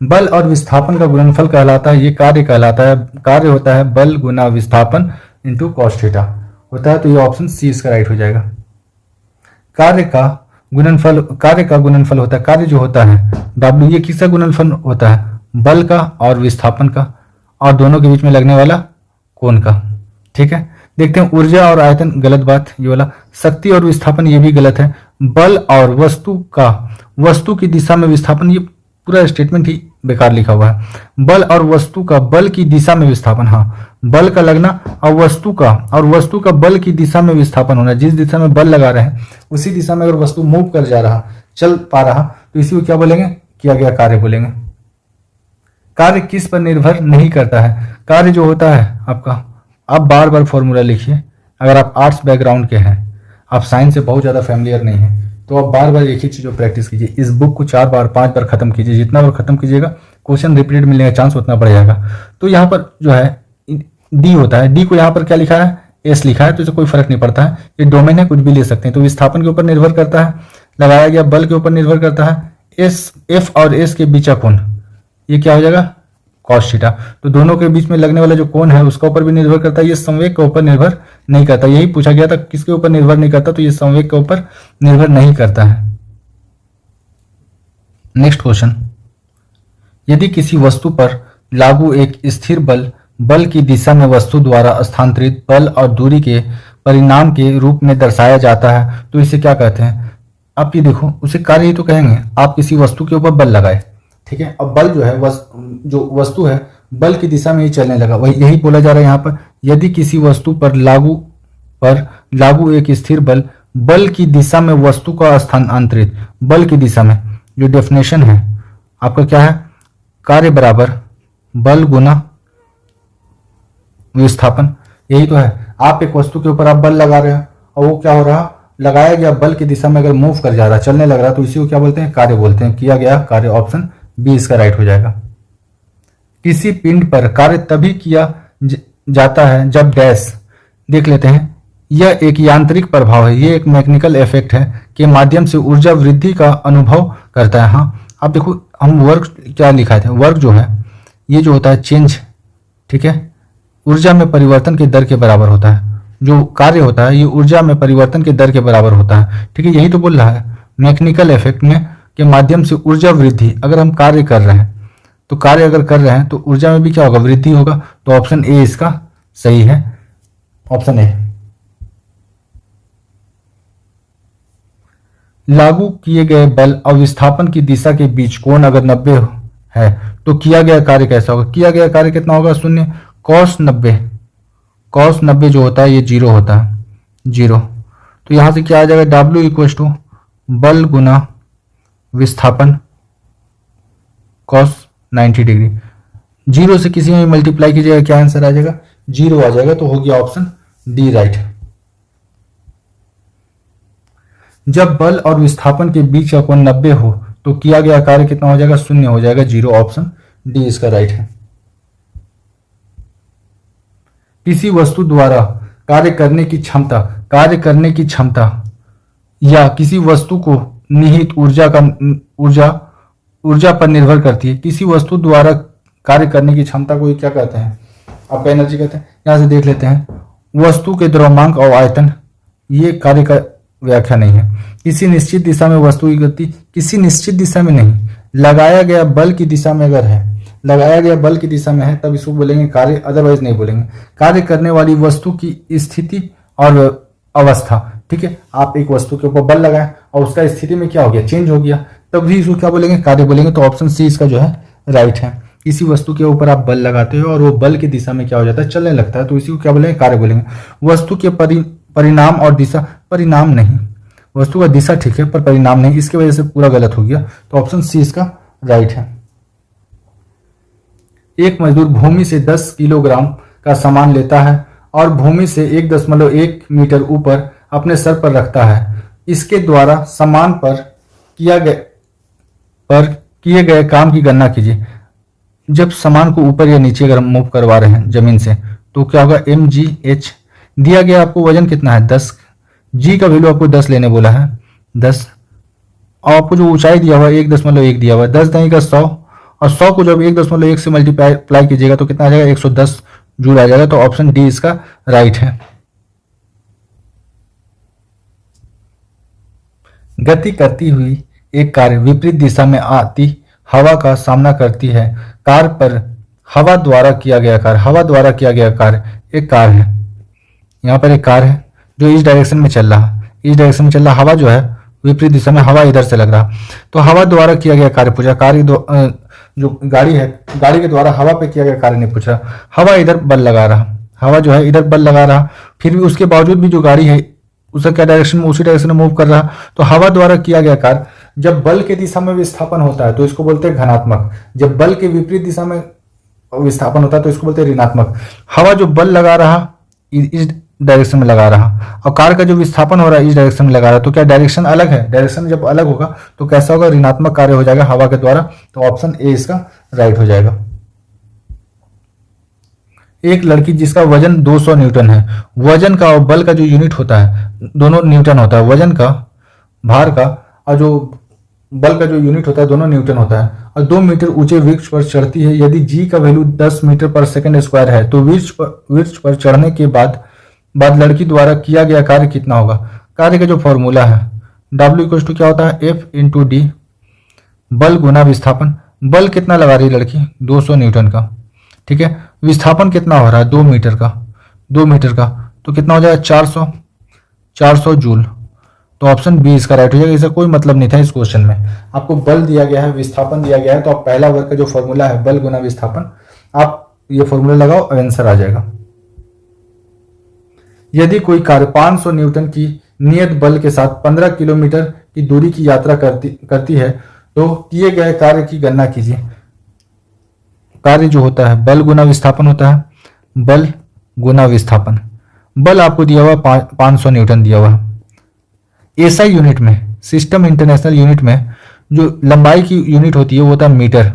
बल और विस्थापन का गुणनफल कहलाता है, ये कार्य कहलाता है। कार्य होता है बल गुना विस्थापन इंटू कॉस थीटा होता है, तो ये ऑप्शन सी इसका राइट हो जाएगा। कार्य का गुणनफल होता है, कार्य जो होता है W, ये किसका गुणनफल होता है, बल का और विस्थापन का, और दोनों के बीच में लगने वाला कोण का। ठीक है, देखते हैं ऊर्जा और आयतन, गलत बात ये वाला। शक्ति और विस्थापन, ये भी गलत है। बल और वस्तु की दिशा में विस्थापन, ये पूरा स्टेटमेंट ही बेकार लिखा हुआ है। बल और वस्तु का बल की दिशा में विस्थापन, हाँ बल का लगना और वस्तु का बल की दिशा में विस्थापन होना। जिस दिशा में बल लगा रहे हैं उसी दिशा में अगर वस्तु मूव कर जा रहा, चल पा रहा, तो इसी को क्या बोलेंगे, किया गया कार्य बोलेंगे। कार्य किस पर निर्भर नहीं करता है, कार्य जो होता है आपका, आप बार बार फॉर्मूला लिखिए। अगर आप आर्ट्स बैकग्राउंड के हैं, आप साइंस से बहुत ज़्यादा फैमिलियर नहीं है, तो आप बार बार एक ही चीज़ प्रैक्टिस कीजिए। इस बुक को 4 बार 5 बार खत्म कीजिए, जितना बार खत्म कीजिएगा क्वेश्चन रिपीटेड मिलने का चांस उतना बढ़ जाएगा। तो यहाँ पर जो है डी होता है, डी को यहाँ पर क्या लिखा है, एस लिखा है, तो इससे कोई फर्क नहीं पड़ता है, ये डोमेन है, कुछ भी ले सकते हैं। तो विस्थापन के ऊपर निर्भर करता है, लगाया गया बल के ऊपर निर्भर करता है। एफ और एस के बीच का कोण, ये क्या हो जाएगा, कॉस थीटा। तो दोनों के बीच में लगने वाला जो कोण है उसका ऊपर भी निर्भर करता है, ये संवेग के ऊपर निर्भर नहीं करता। यही पूछा गया था किसके ऊपर निर्भर नहीं करता, तो ये संवेग के ऊपर निर्भर नहीं करता है। नेक्स्ट क्वेश्चन, यदि किसी वस्तु पर लागू एक स्थिर बल की दिशा में वस्तु द्वारा स्थानांतरित बल और दूरी के परिणाम के रूप में दर्शाया जाता है, तो इसे क्या कहते हैं। आप ये देखो, उसे कार्य ही तो कहेंगे। आप किसी वस्तु के ऊपर बल लगाए, ठीक है, अब बल जो है जो वस्तु है बल की दिशा में ही चलने लगा, वही यही बोला जा रहा है यहाँ पर। यदि किसी वस्तु पर लागू एक स्थिर बल की दिशा में वस्तु का स्थानांतरित बल की दिशा में, जो डेफिनेशन है आपका क्या है, कार्य बराबर बल गुना विस्थापन, यही तो है। आप एक वस्तु के ऊपर आप बल लगा रहे हो और वो क्या हो रहा, लगाया गया बल की दिशा में अगर मूव कर जा रहा, चलने लग रहा, तो इसी को क्या बोलते हैं, कार्य बोलते हैं। किया गया कार्य, ऑप्शन बी इसका राइट हो जाएगा। किसी पिंड पर कार्य तभी किया जाता है जब डैश, देख लेते हैं, यह एक यांत्रिक प्रभाव है, ये एक मैकेनिकल इफेक्ट है के माध्यम से ऊर्जा वृद्धि का अनुभव करता है। हाँ आप देखो, हम वर्क क्या लिखा थे, वर्क जो है ये जो होता है चेंज, ठीक है, ऊर्जा में परिवर्तन के दर के बराबर होता है। जो कार्य होता है ये ऊर्जा में परिवर्तन के दर के बराबर होता है, ठीक है, यही तो बोल रहा है। मैकेनिकल इफेक्ट में के माध्यम से ऊर्जा वृद्धि, अगर हम कार्य कर रहे हैं तो कार्य अगर कर रहे हैं तो ऊर्जा में भी क्या होगा, वृद्धि होगा। तो ऑप्शन ए इसका सही है, ऑप्शन ए। लागू किए गए बल और विस्थापन की दिशा के बीच कोण अगर 90 है तो किया गया कार्य कैसा होगा, किया गया कार्य कितना होगा, 0। कॉस 90 जो होता है ये 0 होता है, 0। तो यहां से क्या आ जाएगा, W इक्वल टू बल गुना विस्थापन कॉस 90 डिग्री। 0 से किसी में मल्टीप्लाई कीजिएगा, क्या आंसर आ जाएगा, 0 आ जाएगा। तो हो गया ऑप्शन डी राइट। जब बल और विस्थापन के बीच का कोण 90 हो तो किया गया कार्य कितना हो जाएगा, 0 हो जाएगा, 0। ऑप्शन डी इसका राइट है। किसी वस्तु द्वारा कार्य करने की क्षमता या किसी वस्तु को निहित ऊर्जा पर निर्भर करती है। किसी वस्तु द्वारा कार्य करने की क्षमता को क्या कहते हैं, आपका एनर्जी कहते हैं। यहां से देख लेते हैं, वस्तु के द्रव्यमांक और आयतन, ये कार्य का व्याख्या नहीं है। किसी निश्चित दिशा में वस्तु की गति, किसी निश्चित दिशा में नहीं, लगाया गया बल की दिशा में अगर है, लगाया गया बल की दिशा में है तब इसको बोलेंगे कार्य, अदरवाइज नहीं बोलेंगे। कार्य करने वाली वस्तु की स्थिति और अवस्था, ठीक है, आप एक वस्तु के ऊपर बल लगाएं और उसका स्थिति में क्या हो गया, चेंज हो गया, तब भी इसको क्या बोलेंगे, कार्य बोलेंगे। तो ऑप्शन सी इसका जो है राइट है। किसी वस्तु के ऊपर आप बल लगाते हो और वो बल की दिशा में क्या हो जाता है, चलने लगता है, तो इसी को क्या बोलेंगे, कार्य बोलेंगे। वस्तु के परिणाम और दिशा, परिणाम नहीं, वस्तु का दिशा ठीक है पर परिणाम नहीं, इसकी वजह से पूरा गलत हो गया, तो ऑप्शन सी इसका राइट है। एक मजदूर भूमि से 10 किलोग्राम का सामान लेता है और भूमि से 1.1 मीटर ऊपर अपने सर पर रखता है। इसके द्वारा सामान पर किए गए काम की गणना कीजिए। जब सामान को ऊपर या नीचे अगर मूव करवा रहे हैं जमीन से तो क्या होगा, mgh दिया गया, आपको वजन कितना है 10, g का वैल्यू आपको 10 लेने बोला है 10, और आपको जो ऊंचाई दिया हुआ है 1.1 दिया हुआ है, 10 नहीं का 100, और 100 को जब 1.1 से मल्टीप्लाई कीजिएगा तो कितना आ जाएगा, 110 जूल आ जाएगा, तो ऑप्शन डी इसका राइट है। गति करती हुई एक कार विपरीत दिशा में आती हवा का सामना करती है। कार पर हवा द्वारा किया गया कार्य एक कार है। यहाँ पर एक कार है जो इस डायरेक्शन में चल रहा, हवा जो है विपरीत दिशा में, हवा इधर से लग रहा, तो हवा द्वारा किया गया कार्य पूछा, जो गाड़ी है, गाड़ी के द्वारा हवा पे किया गया कार्य नहीं पूछ रहा। हवा इधर बल लगा रहा, हवा जो है इधर बल लगा रहा, फिर भी उसके बावजूद भी जो गाड़ी है उसका क्या डायरेक्शन में, उसी डायरेक्शन में मूव कर रहा, तो हवा द्वारा किया गया कार्य जब बल के दिशा में विस्थापन होता है तो इसको बोलते हैं धनात्मक, जब बल के विपरीत दिशा में विस्थापन होता है तो इसको बोलते हैं ऋणात्मक। हवा जो बल लगा रहा इस डायरेक्शन में लगा रहा और कार का जो विस्थापन हो रहा है इस डायरेक्शन में लगा रहा, तो क्या डायरेक्शन अलग है, डायरेक्शन जब अलग होगा तो कैसा होगा, ऋणात्मक कार्य हो जाएगा हवा के द्वारा, तो ऑप्शन ए इसका राइट हो जाएगा। एक लड़की जिसका वजन 200 न्यूटन है, वजन का और बल का जो यूनिट होता है दोनों न्यूटन होता है, वजन का, भार का, और जो बल का जो यूनिट होता है दोनों न्यूटन होता है, और 2 मीटर ऊंचे वृक्ष पर चढ़ती है। यदि जी का वैल्यू 10 मीटर पर सेकंड स्क्वायर है तो वृक्ष पर चढ़ने के बाद लड़की द्वारा किया गया कार्य कितना होगा। कार्य का जो फॉर्मूला है W इक्वल टू क्या होता है, F इंटू डी, बल गुना विस्थापन। बल कितना लगा रही लड़की, 200 न्यूटन का, ठीक है, विस्थापन कितना हो रहा है 2 मीटर का, तो कितना हो जाएगा 400 जूल, तो ऑप्शन बी इसका राइट हो जाएगा। इसका कोई मतलब नहीं था इस क्वेश्चन में, आपको बल दिया गया है, विस्थापन दिया गया है, तो आप पहला वर्ग का जो फॉर्मूला है बल गुना विस्थापन, आप ये फॉर्मूला लगाओ और आंसर आ जाएगा। यदि कोई कार 500 न्यूटन की नियत बल के साथ 15 किलोमीटर की दूरी की यात्रा करती है तो किए गए कार्य की गणना कीजिए। कार्य जो होता है बल गुना विस्थापन होता है, बल गुना विस्थापन। बल आपको दिया हुआ 500 न्यूटन दिया हुआ है। एसआई यूनिट में, सिस्टम इंटरनेशनल यूनिट में जो लंबाई की यूनिट होती है वो होता है मीटर,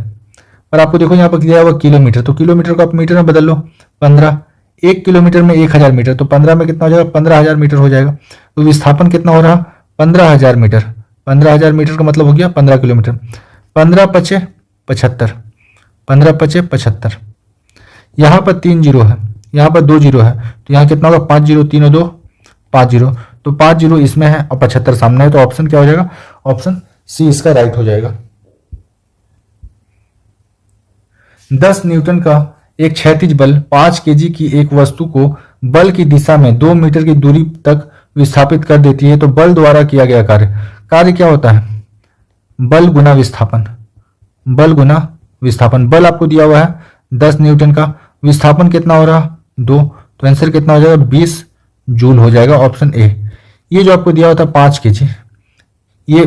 पर आपको देखो यहाँ पर दिया हुआ किलोमीटर, तो किलोमीटर को आप मीटर में बदल लो, 15, 1 किलोमीटर में 1000 मीटर, तो 15 में कितना हो जाएगा, 15000 मीटर हो जाएगा। तो विस्थापन कितना हो रहा, 15000 मीटर, 15000 मीटर का मतलब हो गया 15 किलोमीटर, 15 पचे 75, 15 पचे 75, यहाँ पर 3 जीरो है, यहाँ पर 2 जीरो है, तो यहाँ कितना होगा 5 जीरो, 3 और 2 5 जीरो, तो 5 जीरो इसमें है और 75 सामने है, तो ऑप्शन क्या हो जाएगा, ऑप्शन सी इसका राइट हो जाएगा। 10 न्यूटन का एक क्षैतिज बल 5 केजी की एक वस्तु को बल की दिशा में 2 मीटर की दूरी तक विस्थापित कर देती है, तो बल द्वारा किया गया कार्य क्या होता है, बल गुना विस्थापन, बल गुना विस्थापन। बल आपको दिया हुआ है 10 न्यूटन का, विस्थापन कितना हो रहा 2, तो आंसर कितना हो जाएगा 20 जूल हो जाएगा, ऑप्शन ए। ये जो आपको दिया हुआ था 5 केजी, ये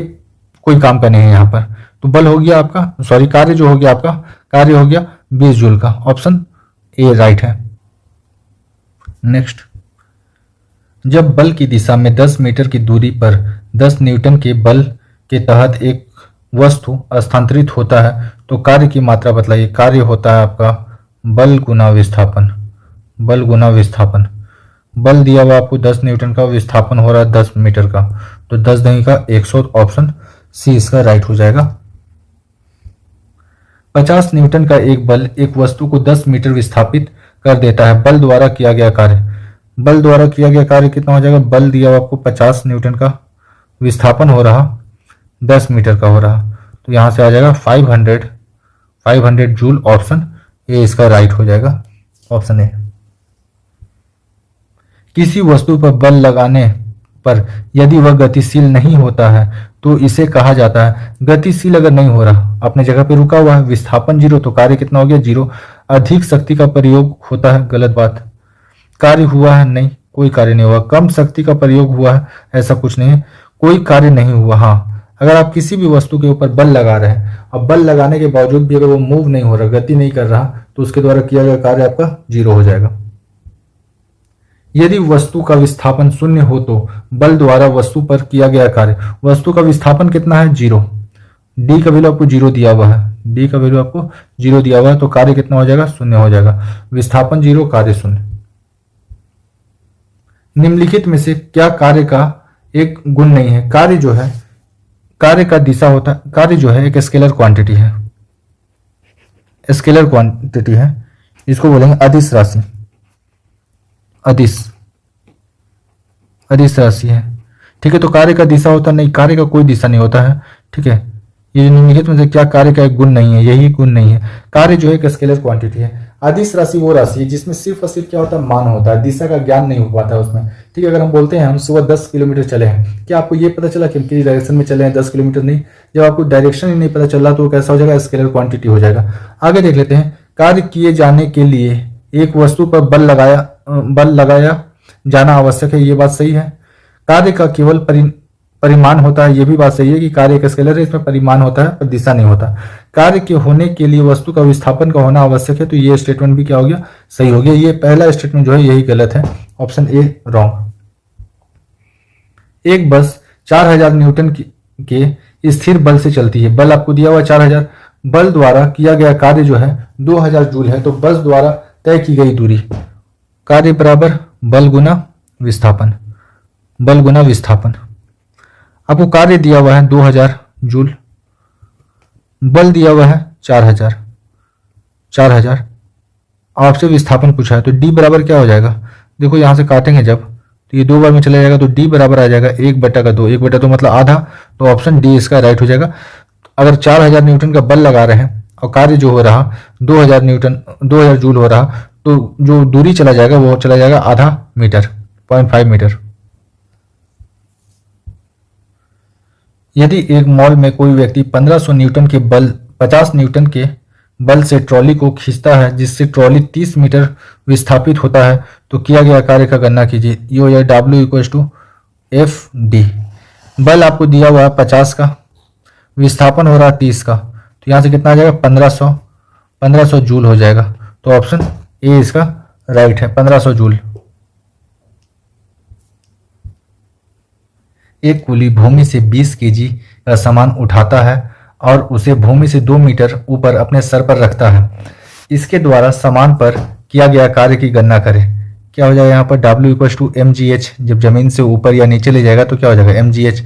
कोई काम का नहीं है यहाँ पर, तो बल हो गया आपका, सॉरी कार्य जो हो गया आपका, कार्य हो गया 20 जूल का, ऑप्शन ए राइट है। नेक्स्ट, जब बल की दिशा में 10 मीटर की दूरी पर 10 न्यूटन के बल के तहत एक वस्तु स्थानांतरित होता है तो कार्य की मात्रा बतलाइए। कार्य होता है आपका बल गुना विस्थापन, बल गुना विस्थापन। बल दिया हुआ आपको 10 न्यूटन का, विस्थापन हो रहा है 10 मीटर का, तो 10 नहीं का 100, ऑप्शन सी इसका राइट हो जाएगा। 50 न्यूटन का एक बल एक वस्तु को 10 मीटर विस्थापित कर देता है। बल द्वारा किया गया कार्य, बल द्वारा किया गया कार्य कितना हो जाएगा, बल दिया हुआ आपको 50 न्यूटन का, विस्थापन हो रहा 10 मीटर का हो रहा, तो यहां से आ जाएगा 500 जूल, ऑप्शन ए इसका राइट हो जाएगा, ऑप्शन ए। किसी वस्तु पर बल लगाने पर यदि वह गतिशील नहीं होता है तो इसे कहा जाता है गतिशील। अगर नहीं हो रहा, अपने जगह पे रुका हुआ है, विस्थापन 0, तो कार्य कितना हो गया 0। अधिक शक्ति का प्रयोग होता है, गलत बात। कार्य हुआ है, नहीं, कोई कार्य नहीं हुआ। कम शक्ति का प्रयोग हुआ है, ऐसा कुछ नहीं है, कोई कार्य नहीं हुआ। हाँ, अगर आप किसी भी वस्तु के ऊपर बल लगा रहे हैं और बल लगाने के बावजूद भी अगर वो मूव नहीं हो रहा, गति नहीं कर रहा, तो उसके द्वारा किया गया कार्य आपका 0 हो जाएगा। यदि वस्तु का विस्थापन 0 हो तो बल द्वारा वस्तु पर किया गया कार्य, वस्तु का विस्थापन कितना है 0, डी का वैल्यू आपको 0 दिया हुआ है, डी का वैल्यू आपको 0 दिया हुआ है, तो कार्य कितना हो जाएगा 0 हो जाएगा। विस्थापन 0, कार्य 0। निम्नलिखित में से क्या कार्य का एक गुण नहीं है? कार्य जो है, कार्य का दिशा होता है, कार्य जो है एक स्केलर क्वांटिटी है, स्केलर क्वांटिटी है, इसको बोलेंगे अदिश राशि। अदिश राशि है, ठीक है। तो कार्य का दिशा होता नहीं, कार्य का कोई दिशा नहीं होता है, ठीक है। ये निम्नलिखित में से क्या कार्य का एक गुण नहीं है? यही गुण नहीं है। कार्य जो है एक स्केलर क्वांटिटी है। अदिश राशि वो राशि है जिसमें सिर्फ और सिर्फ क्या होता है, मान होता है, दिशा का ज्ञान नहीं हो पाता है उसमें, ठीक है। अगर हम बोलते हैं हम सुबह 10 किलोमीटर चले हैं, क्या आपको ये पता चला कि हम किस डायरेक्शन में चले हैं? 10 किलोमीटर नहीं। जब आपको डायरेक्शन ही नहीं पता चल रहा तो कैसा हो जाएगा, स्केलर क्वांटिटी हो जाएगा। आगे देख लेते हैं। कार्य किए जाने के लिए एक वस्तु पर बल लगाया जाना आवश्यक है, ये बात सही है। कार्य का केवल परिमाण होता है, ये भी बात सही है कि कार्य एक स्केलर है, इसमें परिमाण होता है पर दिशा नहीं होता। कार्य के होने के लिए वस्तु का विस्थापन का होना आवश्यक है, तो ये स्टेटमेंट भी क्या हो गया, सही हो गया। ये पहला स्टेटमेंट जो है यही गलत है, ऑप्शन ए रॉन्ग। एक बस 4000 न्यूटन के स्थिर बल से चलती है, बल आपको दिया हुआ 4000, बल द्वारा किया गया कार्य जो है 2000 जूल है, तो बस द्वारा तय की गई दूरी, कार्य बराबर बल गुना विस्थापन, बल गुना विस्थापन। आपको कार्य दिया हुआ है 2000 जूल, बल दिया हुआ है 4000, आपसे विस्थापन पूछा है, तो डी बराबर क्या हो जाएगा? देखो यहां से काटेंगे जब, तो ये 2 बार में चला जाएगा, तो डी बराबर आ जाएगा 1/2, 1/2 मतलब आधा, तो ऑप्शन डी इसका राइट हो जाएगा। अगर 4000 न्यूटन का बल लगा रहे हैं और कार्य जो हो रहा 2000 जूल हो रहा, तो जो दूरी चला जाएगा वो चला जाएगा आधा मीटर, 0.5 मीटर। यदि एक मॉल में कोई व्यक्ति 1500 न्यूटन के बल 50 न्यूटन के बल से ट्रॉली को खींचता है, जिससे ट्रॉली 30 मीटर विस्थापित होता है, तो किया गया कार्य का गणना कीजिए। ये हो जाए W=FD। बल आपको दिया हुआ है 50 का, विस्थापन हो रहा 30 का, तो यहाँ से कितना आ जाएगा 1500 जूल हो जाएगा, तो ऑप्शन ए इसका राइट है, 1500 जूल। एक कुली भूमि से 20 केजी का सामान उठाता है और उसे भूमि से 2 मीटर ऊपर अपने सर पर रखता है। इसके द्वारा सामान पर किया गया कार्य की गणना करें। क्या हो जाएगा यहाँ पर W=mgh, जब जमीन से ऊपर या नीचे ले जाएगा तो क्या हो जाएगा mgh।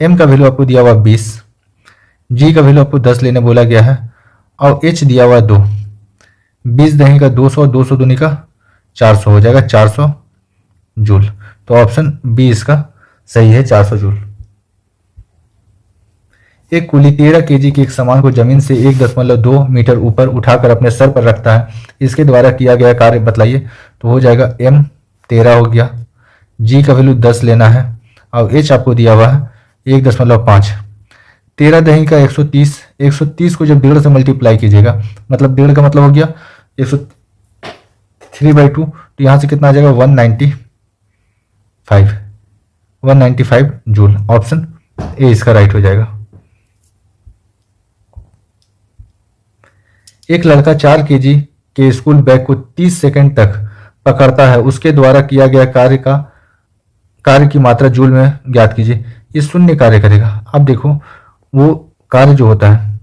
m का वैल्यू आपको दिया हुआ 20, g का वैल्यू आपको 10 लेने बोला गया है, और h दिया हुआ 2, 20 दही का 200, 200 दूनी का 400 हो जाएगा 400 जूल, तो ऑप्शन बी इसका सही है, 400 जूल। एक कुली 13 केजी के एक सामान को जमीन से 1.2 मीटर ऊपर उठाकर अपने सर पर रखता है। इसके द्वारा किया गया कार्य बतलाइए, तो हो जाएगा m 13 हो गया, g का वैल्यू 10 लेना है, और h आपको दिया हुआ है 1.5। 13 दही का 130, 130 को जब 1.5 से मल्टीप्लाई कीजिएगा, मतलब 1.5 का मतलब हो गया 103/2, तो यहाँ से कितना आ जाएगा 195 जूल, ऑप्शन ए इसका राइट हो जाएगा। एक लड़का 4 केजी के स्कूल बैग को 30 सेकंड तक पकड़ता है, उसके द्वारा किया गया कार्य की मात्रा जूल में ज्ञात कीजिए। ये शून्य कार्य करेगा। अब देखो वो कार्य जो होता है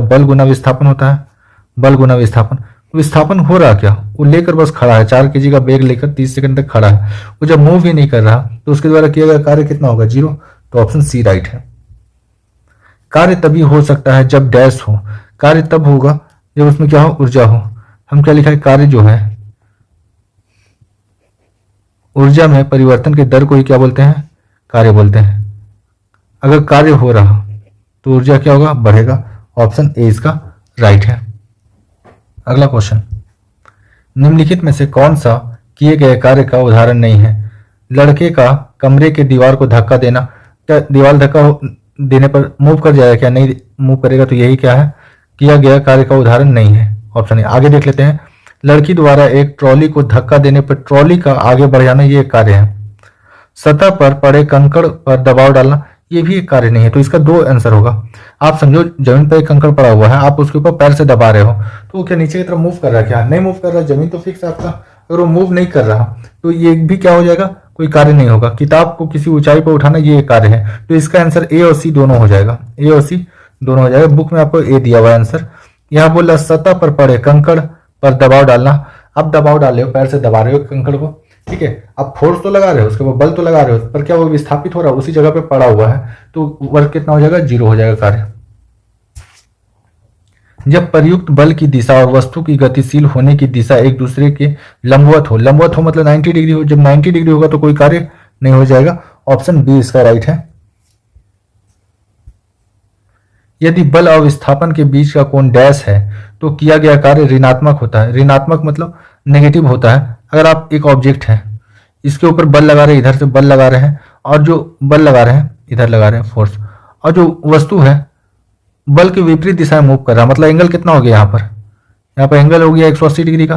बल गुना विस्थापन होता है, बल गुना विस्थापन। विस्थापन हो रहा क्या, वो लेकर बस खड़ा है, 4 केजी का बैग लेकर 30 सेकंड तक खड़ा है, वो जब मूव ही नहीं कर रहा तो उसके द्वारा किया गया कार्य कितना होगा 0, तो ऑप्शन सी राइट है। कार्य तभी हो सकता है जब डैश हो, कार्य तब होगा जब उसमें क्या हो, ऊर्जा हो। हम क्या लिखा है, कार्य जो है ऊर्जा में परिवर्तन के दर को ही क्या बोलते हैं, कार्य बोलते हैं। अगर कार्य हो रहा तो ऊर्जा क्या होगा, बढ़ेगा, ऑप्शन ए इसका राइट है। अगला क्वेश्चन, निम्नलिखित में से कौन सा किए गए कार्य का उदाहरण नहीं है? लड़के का कमरे के दीवार को धक्का देना, क्या दीवार देने पर मूव कर जाएगा क्या? नहीं मूव करेगा। तो यही क्या है? किया गया कार्य का उदाहरण नहीं है। Option A. आगे देख लेते हैं। लड़की द्वारा एक ट्रॉली को धक्का देने पर ट्रॉली का आगे बढ़ जाना ये एक कार्य है। सतह पर पड़े कंकड़ पर दबाव डालना ये भी एक कार्य नहीं है। तो इसका दो आंसर होगा। आप समझो जमीन पर एक कंकड़ पड़ा हुआ है, आप उसके ऊपर पैर से दबा रहे हो, तो वो क्या नीचे की तरफ मूव कर रहा है? क्या नहीं मूव कर रहा है, जमीन तो फिक्स है आपका। अगर वो मूव नहीं कर रहा तो ये भी क्या हो जाएगा? कोई कार्य नहीं होगा। किताब को किसी ऊंचाई पर उठाना ये एक कार्य है। तो इसका आंसर ए और सी दोनों हो जाएगा। ए और सी दोनों हो जाएगा। बुक में आपको ए दिया हुआ है आंसर। यहाँ बोला सतह पर पड़े कंकड़ पर दबाव डालना। आप दबाव डाल रहे हो, पैर से दबा रहे हो कंकड़ को, ठीक है। आप फोर्स तो लगा रहे हो, उसके ऊपर बल तो लगा रहे हो, पर क्या वो विस्थापित हो रहा है? उसी जगह पे पड़ा हुआ है, तो वर्क कितना हो जाएगा? 0 हो जाएगा कार्य। जब प्रयुक्त बल की दिशा और वस्तु की गतिशील होने की दिशा एक दूसरे के लंबवत हो, लंबवत हो मतलब 90 डिग्री हो। जब 90 डिग्री होगा तो कोई कार्य नहीं हो जाएगा। ऑप्शन बी इसका राइट है। यदि बल और विस्थापन के बीच का कोण डैश है तो किया गया कार्य ऋणात्मक होता है। ऋणात्मक मतलब नेगेटिव होता है। अगर आप एक ऑब्जेक्ट है, इसके ऊपर बल लगा रहे हैं, इधर से बल लगा रहे हैं, और जो बल लगा रहे हैं इधर लगा रहे हैं फोर्स, और जो वस्तु है बल के विपरीत दिशा में मूव कर रहा है, मतलब एंगल कितना हो गया यहाँ पर? यहाँ पर एंगल हो गया 180 डिग्री का।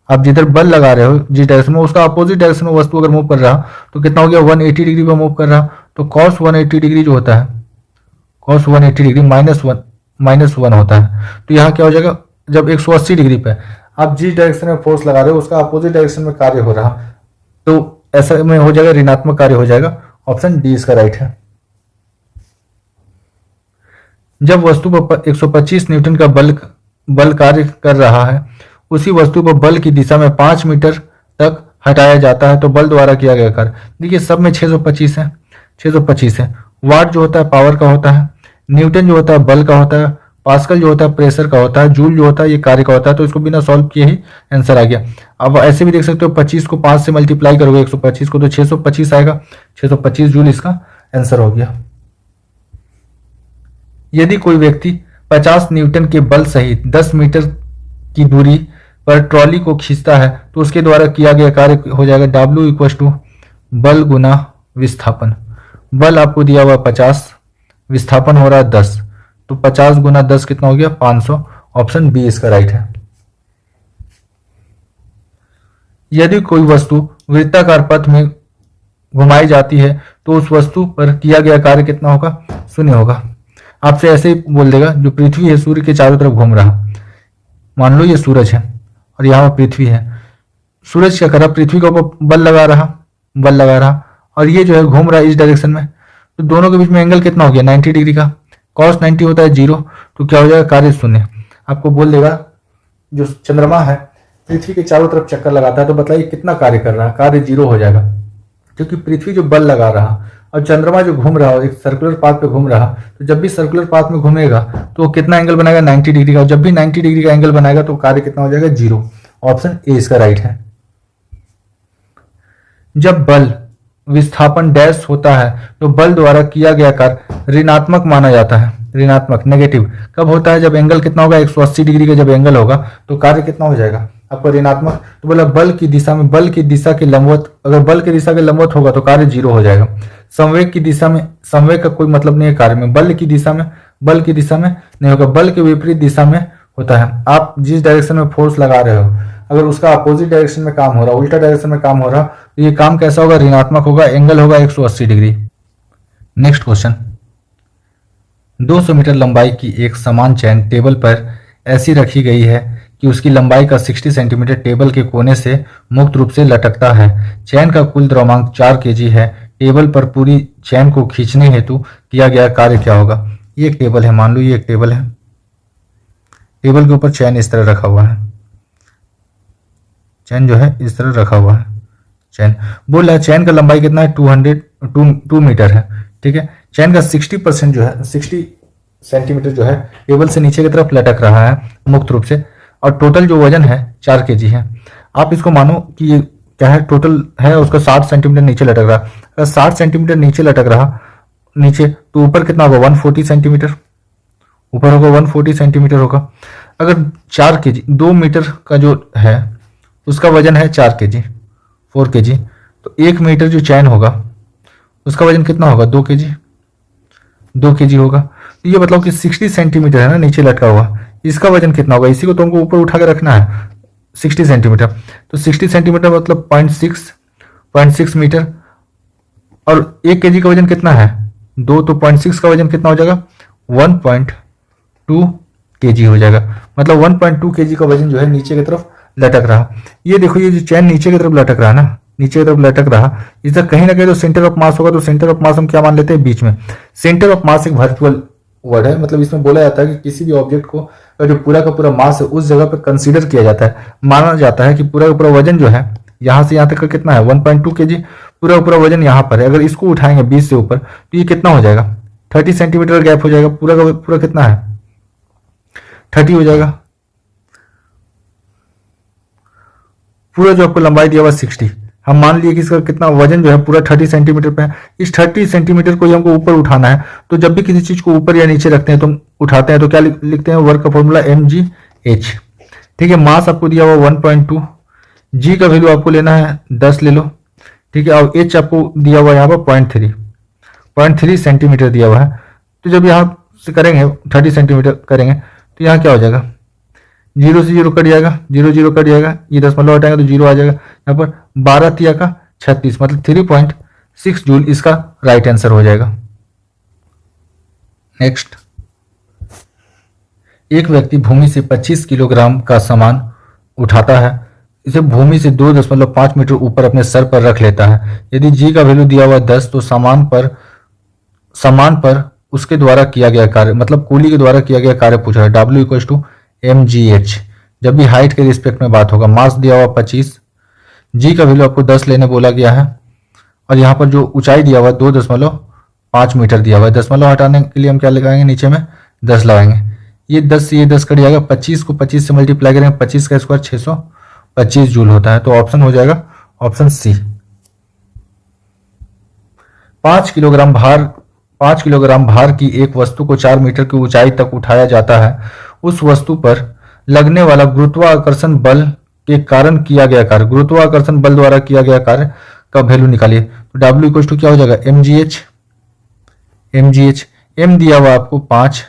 आप जिधर बल लगा रहे हो जिस डायरेक्शन में, उसका अपोजिट डायरेक्शन में वस्तु अगर मूव कर रहा तो कितना हो गया? 180 डिग्री पर मूव कर रहा। तो cos 180 डिग्री जो होता है, cos 180 डिग्री -1 होता है। तो यहाँ क्या हो जाएगा? जब 180 डिग्री पे आप जिस डायरेक्शन में फोर्स लगा रहे हो उसका अपोजिट डायरेक्शन में कार्य हो रहा, तो ऐसा में हो जाएगा ऋणात्मक कार्य हो जाएगा। ऑप्शन डी इसका राइट है। जब वस्तु पर 125 न्यूटन का बल कार्य कर रहा है, उसी वस्तु पर बल की दिशा में 5 मीटर तक हटाया जाता है तो बल द्वारा किया गया कार्य। देखिए सब में 625 है, 625 है। वाट जो होता है पावर का होता है, न्यूटन जो होता है बल का होता है, पास्कल जो होता है प्रेशर का होता है, जूल जो होता है ये कार्य का होता है। तो इसको बिना सॉल्व किए ही आंसर आ गया। अब ऐसे भी देख सकते हो 25 को 5 से मल्टीप्लाई करोगे 125 को तो 625 आएगा। 625 जूल इसका आंसर हो गया। यदि कोई व्यक्ति 50 न्यूटन के बल सहित 10 मीटर की दूरी पर ट्रॉली को खींचता है तो उसके द्वारा किया गया कार्य हो जाएगा W = बल गुना विस्थापन। बल आपको दिया हुआ 50, विस्थापन हो रहा है 10, तो 50 गुना 10 कितना हो गया? 500। ऑप्शन बी इसका राइट है। यदि कोई वस्तु वृत्ताकार पथ में घुमाई जाती है तो उस वस्तु पर किया गया कार्य कितना होगा? 0 होगा। आपसे ऐसे ही बोल देगा जो पृथ्वी है सूर्य के चारों तरफ घूम रहा, मान लो ये सूरज है और यहाँ पृथ्वी है। सूरज क्या कर रहा? पृथ्वी के ऊपर बल लगा रहा, और ये जो है घूम रहा है इस डायरेक्शन में। तो दोनों के बीच में एंगल कितना हो गया? 90 डिग्री का। cos 90 होता है 0, तो क्या हो जाएगा? कार्य 0। आपको बोल देगा जो चंद्रमा है पृथ्वी के चारों तरफ चक्कर लगाता है, तो बताइए कितना कार्य कर रहा है? कार्य 0 हो जाएगा, क्योंकि पृथ्वी जो बल लगा रहा और चंद्रमा जो घूम रहा हो एक सर्कुलर पाथ पे घूम रहा, तो जब भी सर्कुलर पाथ में घूमेगा तो कितना एंगल बनाएगा? 90 डिग्री का। जब भी 90 डिग्री का एंगल बनाएगा तो कार्य कितना हो जाएगा? 0। ऑप्शन ए इसका राइट है। जब बल विस्थापन डैश होता है तो बल द्वारा किया गया कार्य ऋणात्मक माना जाता है। ऋणात्मक नेगेटिव कब होता है? जब एंगल कितना होगा? 180 डिग्री का जब एंगल होगा तो कार्य कितना हो जाएगा आपको? ऋणात्मक। तो बोला बल की दिशा में, बल की दिशा के लंबवत, अगर बल की दिशा के लंबवत होगा तो कार्य 0 हो जाएगा। संवेग की दिशा में, संवेग का कोई मतलब नहीं है कार्य में। बल की दिशा में नहीं होगा, बल के विपरीत दिशा में होता है। आप जिस डायरेक्शन में फोर्स लगा रहे हो अगर उसका अपोजिट डायरेक्शन में काम हो रहा, उल्टा डायरेक्शन में काम हो रहा, तो ये काम कैसा होगा? ऋणात्मक होगा। एंगल होगा 180 डिग्री। Next question. 200 मीटर लंबाई की एक समान चैन टेबल पर ऐसी रखी गई है कि उसकी लंबाई का 60 सेंटीमीटर टेबल के कोने से मुक्त रूप से लटकता है। चैन का कुल द्रव्यमान 4 kg है। टेबल पर पूरी चैन को खींचने हेतु किया गया कार्य क्या होगा? ये एक टेबल है, मान लो ये एक टेबल है। टेबल के ऊपर चैन इस तरह रखा हुआ है, चैन जो है इस तरह रखा हुआ है। चैन बोल रहा है चैन का लंबाई कितना है? 2 मीटर है, ठीक है। चैन का 60% जो है 60 सेंटीमीटर जो है टेबल से नीचे की तरफ लटक रहा है मुक्त रूप से, और टोटल जो वजन है 4 kg है। आप इसको मानो कि ये क्या है? टोटल है उसका 60 सेंटीमीटर नीचे लटक रहा। अगर 60 सेंटीमीटर नीचे लटक रहा नीचे, तो ऊपर कितना होगा? 140 सेंटीमीटर ऊपर होगा, 140 सेंटीमीटर होगा। अगर 4 kg 2 मीटर का जो है उसका वजन है 4 kg 4 kg, तो 1 मीटर जो चैन होगा उसका वजन कितना होगा? 2 kg। 2 kg होगा। तो ये बताओ कि 60 सेंटीमीटर है ना नीचे लटका हुआ, इसका वजन कितना होगा, इसी को तुमको ऊपर उठा के रखना है 60 सेंटीमीटर। तो 60 सेंटीमीटर मतलब 0.6 मीटर, और 1 kg का वजन कितना है 2, तो 0.6 का वजन कितना हो जाएगा 1.2 kg हो जाएगा। मतलब 1.2 kg का वजन जो है नीचे की तरफ लटक रहा। ये देखो ये जो चैन नीचे की तरफ लटक रहा ना, नीचे की तरफ लटक रहा, इसका कहीं ना कहीं तो सेंटर ऑफ मास होगा। तो सेंटर ऑफ मास हम क्या मान लेते हैं बीच में। सेंटर ऑफ मास एक वर्चुअल वर्ड है, मतलब इसमें बोला जाता है कि किसी भी ऑब्जेक्ट को जो पूरा का पूरा मास है उस जगह पर कंसीडर किया जाता है, माना जाता है कि पूरा का पूरा वजन जो है यहाँ से यहाँ तक का कितना है 1.2 kg, पूरा का पूरा वजन यहाँ पर है। अगर इसको उठाएंगे 20 से ऊपर तो ये कितना हो जाएगा 30 सेंटीमीटर गैप हो जाएगा, पूरा का पूरा कितना है 30 हो जाएगा। पूरा जो आपको लंबाई दिया हुआ 60, हम मान लिए कि इसका कितना वजन जो है पूरा 30 सेंटीमीटर पे है। इस 30 सेंटीमीटर को ही हमको ऊपर उठाना है। तो जब भी किसी चीज को ऊपर या नीचे रखते हैं तो उठाते हैं तो क्या लिखते हैं वर्क का फॉर्मूला mgh। ठीक है, मास आपको दिया हुआ 1.2, जी का वैल्यू आपको लेना है 10 ले लो। ठीक है, और एच आपको दिया हुआ यहाँ पर 0.3 सेंटीमीटर दिया हुआ है। तो जब यहाँ से करेंगे 30 सेंटीमीटर करेंगे तो यहाँ क्या हो जाएगा 0 से 0 कट जाएगा, 0 0 कट जाएगा, ये दशमलव हटाएंगे तो 0 आ जाएगा। यहाँ पर 12 तिया का 36 मतलब 3.6 जूल इसका राइट आंसर हो जाएगा। नेक्स्ट, एक व्यक्ति भूमि से 25 किलोग्राम का सामान उठाता है, इसे भूमि से 2.5 मीटर ऊपर अपने सर पर रख लेता है। यदि जी का वैल्यू दिया हुआ 10 तो सामान पर उसके द्वारा किया गया कार्य, मतलब कूली के द्वारा किया गया कार्य पूछ रहा है। W = mgh। जब भी हाइट के रिस्पेक्ट में बात होगा, मास दिया हुआ 25, जी का वैल्यू आपको 10 लेने बोला गया है, और यहाँ पर जो ऊंचाई दिया हुआ 2.5 मीटर दिया हुआ है। दशमलव हटाने के लिए हम क्या लगाएंगे नीचे में 10 लगाएंगे। ये 10 से ये 10 कट जाएगा, 25 को 25 से मल्टीप्लाई करेंगे, 25 का स्क्वायर 625 जूल होता है। तो ऑप्शन हो जाएगा ऑप्शन सी। 5 किलोग्राम भार की एक वस्तु को 4 मीटर की ऊंचाई तक उठाया जाता है। उस वस्तु पर लगने वाला गुरुत्वाकर्षण बल के कारण किया गया कार्य, गुरुत्वाकर्षण बल द्वारा किया गया कार्य का वैल्यू निकालिए। तो W = क्या हो जाएगा mgh। m दिया हुआ आपको 5,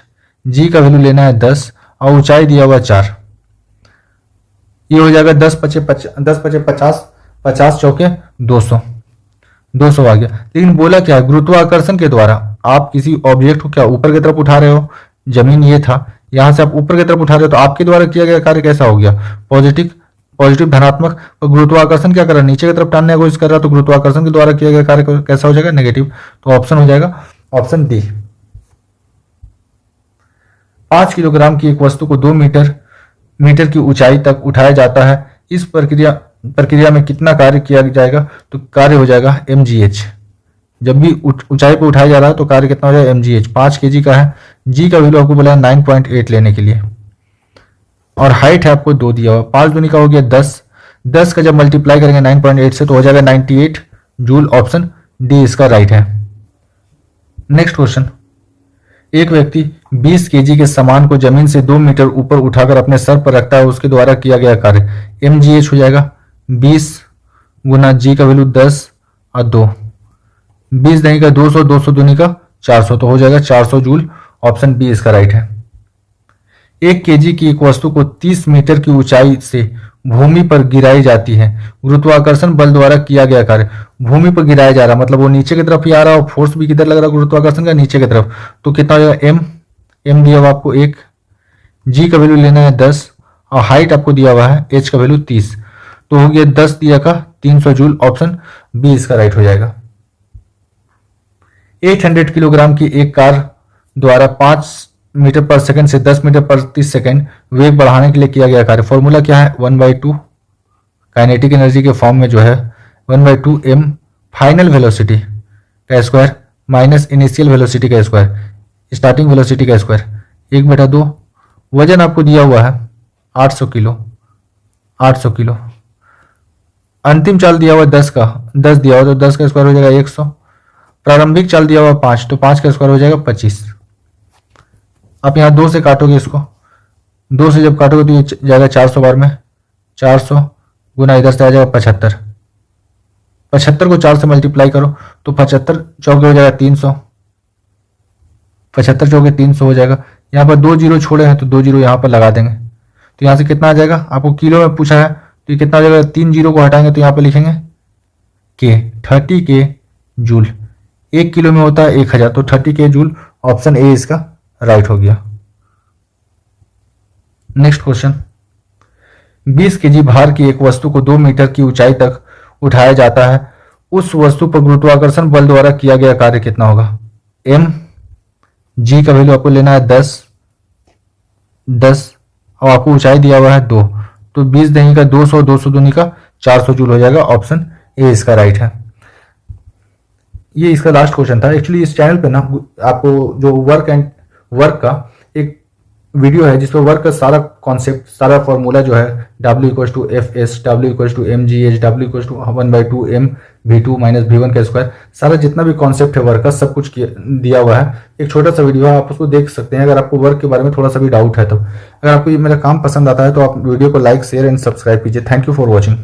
g का वैल्यू लेना है 10 और ऊंचाई दिया हुआ 4। ये हो जाएगा 10 × 50, 50 चौके 200 आ गया। लेकिन बोला क्या गुरुत्वाकर्षण के द्वारा आप किसी ऑब्जेक्ट को क्या ऊपर की तरफ उठा रहे हो, जमीन ये था, यहां से आप ऊपर की तरफ उठा रहे हो, तो आपके द्वारा किया गया कार्य कैसा हो गया पॉजिटिव धनात्मक। और गुरुत्वाकर्षण क्या कर रहा है नीचे की तरफ टालने की कोशिश कर रहा है, तो गुरुत्वाकर्षण के द्वारा किया गया कार्य कैसा हो जाएगा नेगेटिव। तो ऑप्शन हो जाएगा ऑप्शन डी। 5 किलोग्राम की एक वस्तु को 2 मीटर की ऊंचाई तक उठाया जाता है। इस प्रक्रिया में कितना कार्य किया जाएगा, तो कार्य हो जाएगा mgh। जब भी ऊंचाई पर उठाया जा रहा है तो कार्य कितना हो जाएगा mgh। 5 kg का है, जी का वैल्यू आपको बोला है 9.8 लेने के लिए, और हाइट है आपको 2 दिया हुआ। 5 दूनी का हो गया 10 का जब मल्टीप्लाई करेंगे 9.8 से तो हो जाएगा 98 जूल। ऑप्शन डी इसका राइट है। नेक्स्ट क्वेश्चन, एक व्यक्ति 20 kg के सामान को जमीन से 2 मीटर ऊपर उठाकर अपने सर पर रखता है, उसके द्वारा किया गया कार्य mgh हो जाएगा 20 गुना जी का वैल्यू 10 और 2, 20 नहीं का 200, 200 दूनी का 400, तो हो जाएगा 400 जूल। ऑप्शन बी इसका राइट है। 1 kg की एक वस्तु को 30 मीटर की ऊंचाई से भूमि पर गिराई जाती है। गुरुत्वाकर्षण बल द्वारा किया गया कार्य, भूमि पर गिराया जा रहा, मतलब वो नीचे की तरफ ही आ रहा है और फोर्स भी किधर लग रहा है गुरुत्वाकर्षण का नीचे की तरफ। तो कितना हो जाएगा m दिया हुआ आपको 1, जी का वैल्यू लेना है 10 और हाइट आपको दिया हुआ है h का वैल्यू 30, तो हो गया 10 दिया का 300 जूल। ऑप्शन बी इसका राइट हो जाएगा। 800 किलोग्राम की एक कार द्वारा 5 मीटर पर सेकंड से 10 मीटर प्रति सेकंड वेग बढ़ाने के लिए किया गया कार्य। फॉर्मूला क्या है 1/2 काइनेटिक एनर्जी के फॉर्म में जो है 1/2 m फाइनल वेलोसिटी का स्क्वायर माइनस इनिशियल वेलोसिटी का स्क्वायर, स्टार्टिंग वेलोसिटी का स्क्वायर, 1/2। वजन आपको दिया हुआ है 800 किलो। अंतिम चाल दिया हुआ 10 दिया हुआ, तो 10 का स्क्वायर हो जाएगा 100। प्रारंभिक चाल दिया हुआ 5, तो 5 का स्क्वायर हो जाएगा 25। आप यहाँ 2 से काटोगे, इसको 2 से जब काटोगे तो ये जाएगा 400 बार में, 400 गुना इधर से आ जाएगा 75। 75 को 4 से मल्टीप्लाई करो तो 75 चौके हो जाएगा 300, 75 चौके 300 हो जाएगा। यहाँ पर 2 जीरो छोड़े हैं तो 2 जीरो यहाँ पर लगा देंगे, तो यहाँ से कितना आ जाएगा, आपको किलो में पूछा है तो ये कितना आ जाएगा, 3 जीरो को हटाएंगे तो यहाँ पर लिखेंगे के, 30 के जूल। 1 किलो में होता है 1000, तो 30 के जूल, ऑप्शन ए इसका राइट हो गया। नेक्स्ट क्वेश्चन, 20 केजी भार की एक वस्तु को 2 मीटर की ऊंचाई तक उठाया जाता है, उस वस्तु पर गुरुत्वाकर्षण बल द्वारा किया गया कार्य कितना होगा। एम, जी का वैल्यू आपको लेना है 10 और आपको ऊंचाई दिया हुआ है 2, तो 20 दही का 200, 200 दूनी का 400 जूल हो जाएगा, ऑप्शन ए इसका राइट है। ये इसका लास्ट क्वेश्चन था। एक्चुअली इस चैनल पे ना आपको जो वर्क का एक वीडियो है जिसमें वर्क का सारा कॉन्सेप्ट, सारा फॉर्मूला जो है W = Fs, W = mgh, W = 1/2 mv2 - v1 का स्क्वायर, सारा जितना भी कॉन्सेप्ट है वर्क का सब कुछ दिया हुआ है। एक छोटा सा वीडियो है, आप उसको देख सकते हैं अगर आपको वर्क के बारे में थोड़ा सा भी डाउट है। तो अगर आपको ये मेरा काम पसंद आता है तो आप वीडियो को लाइक, शेयर एंड सब्सक्राइब कीजिए। Thank you for watching.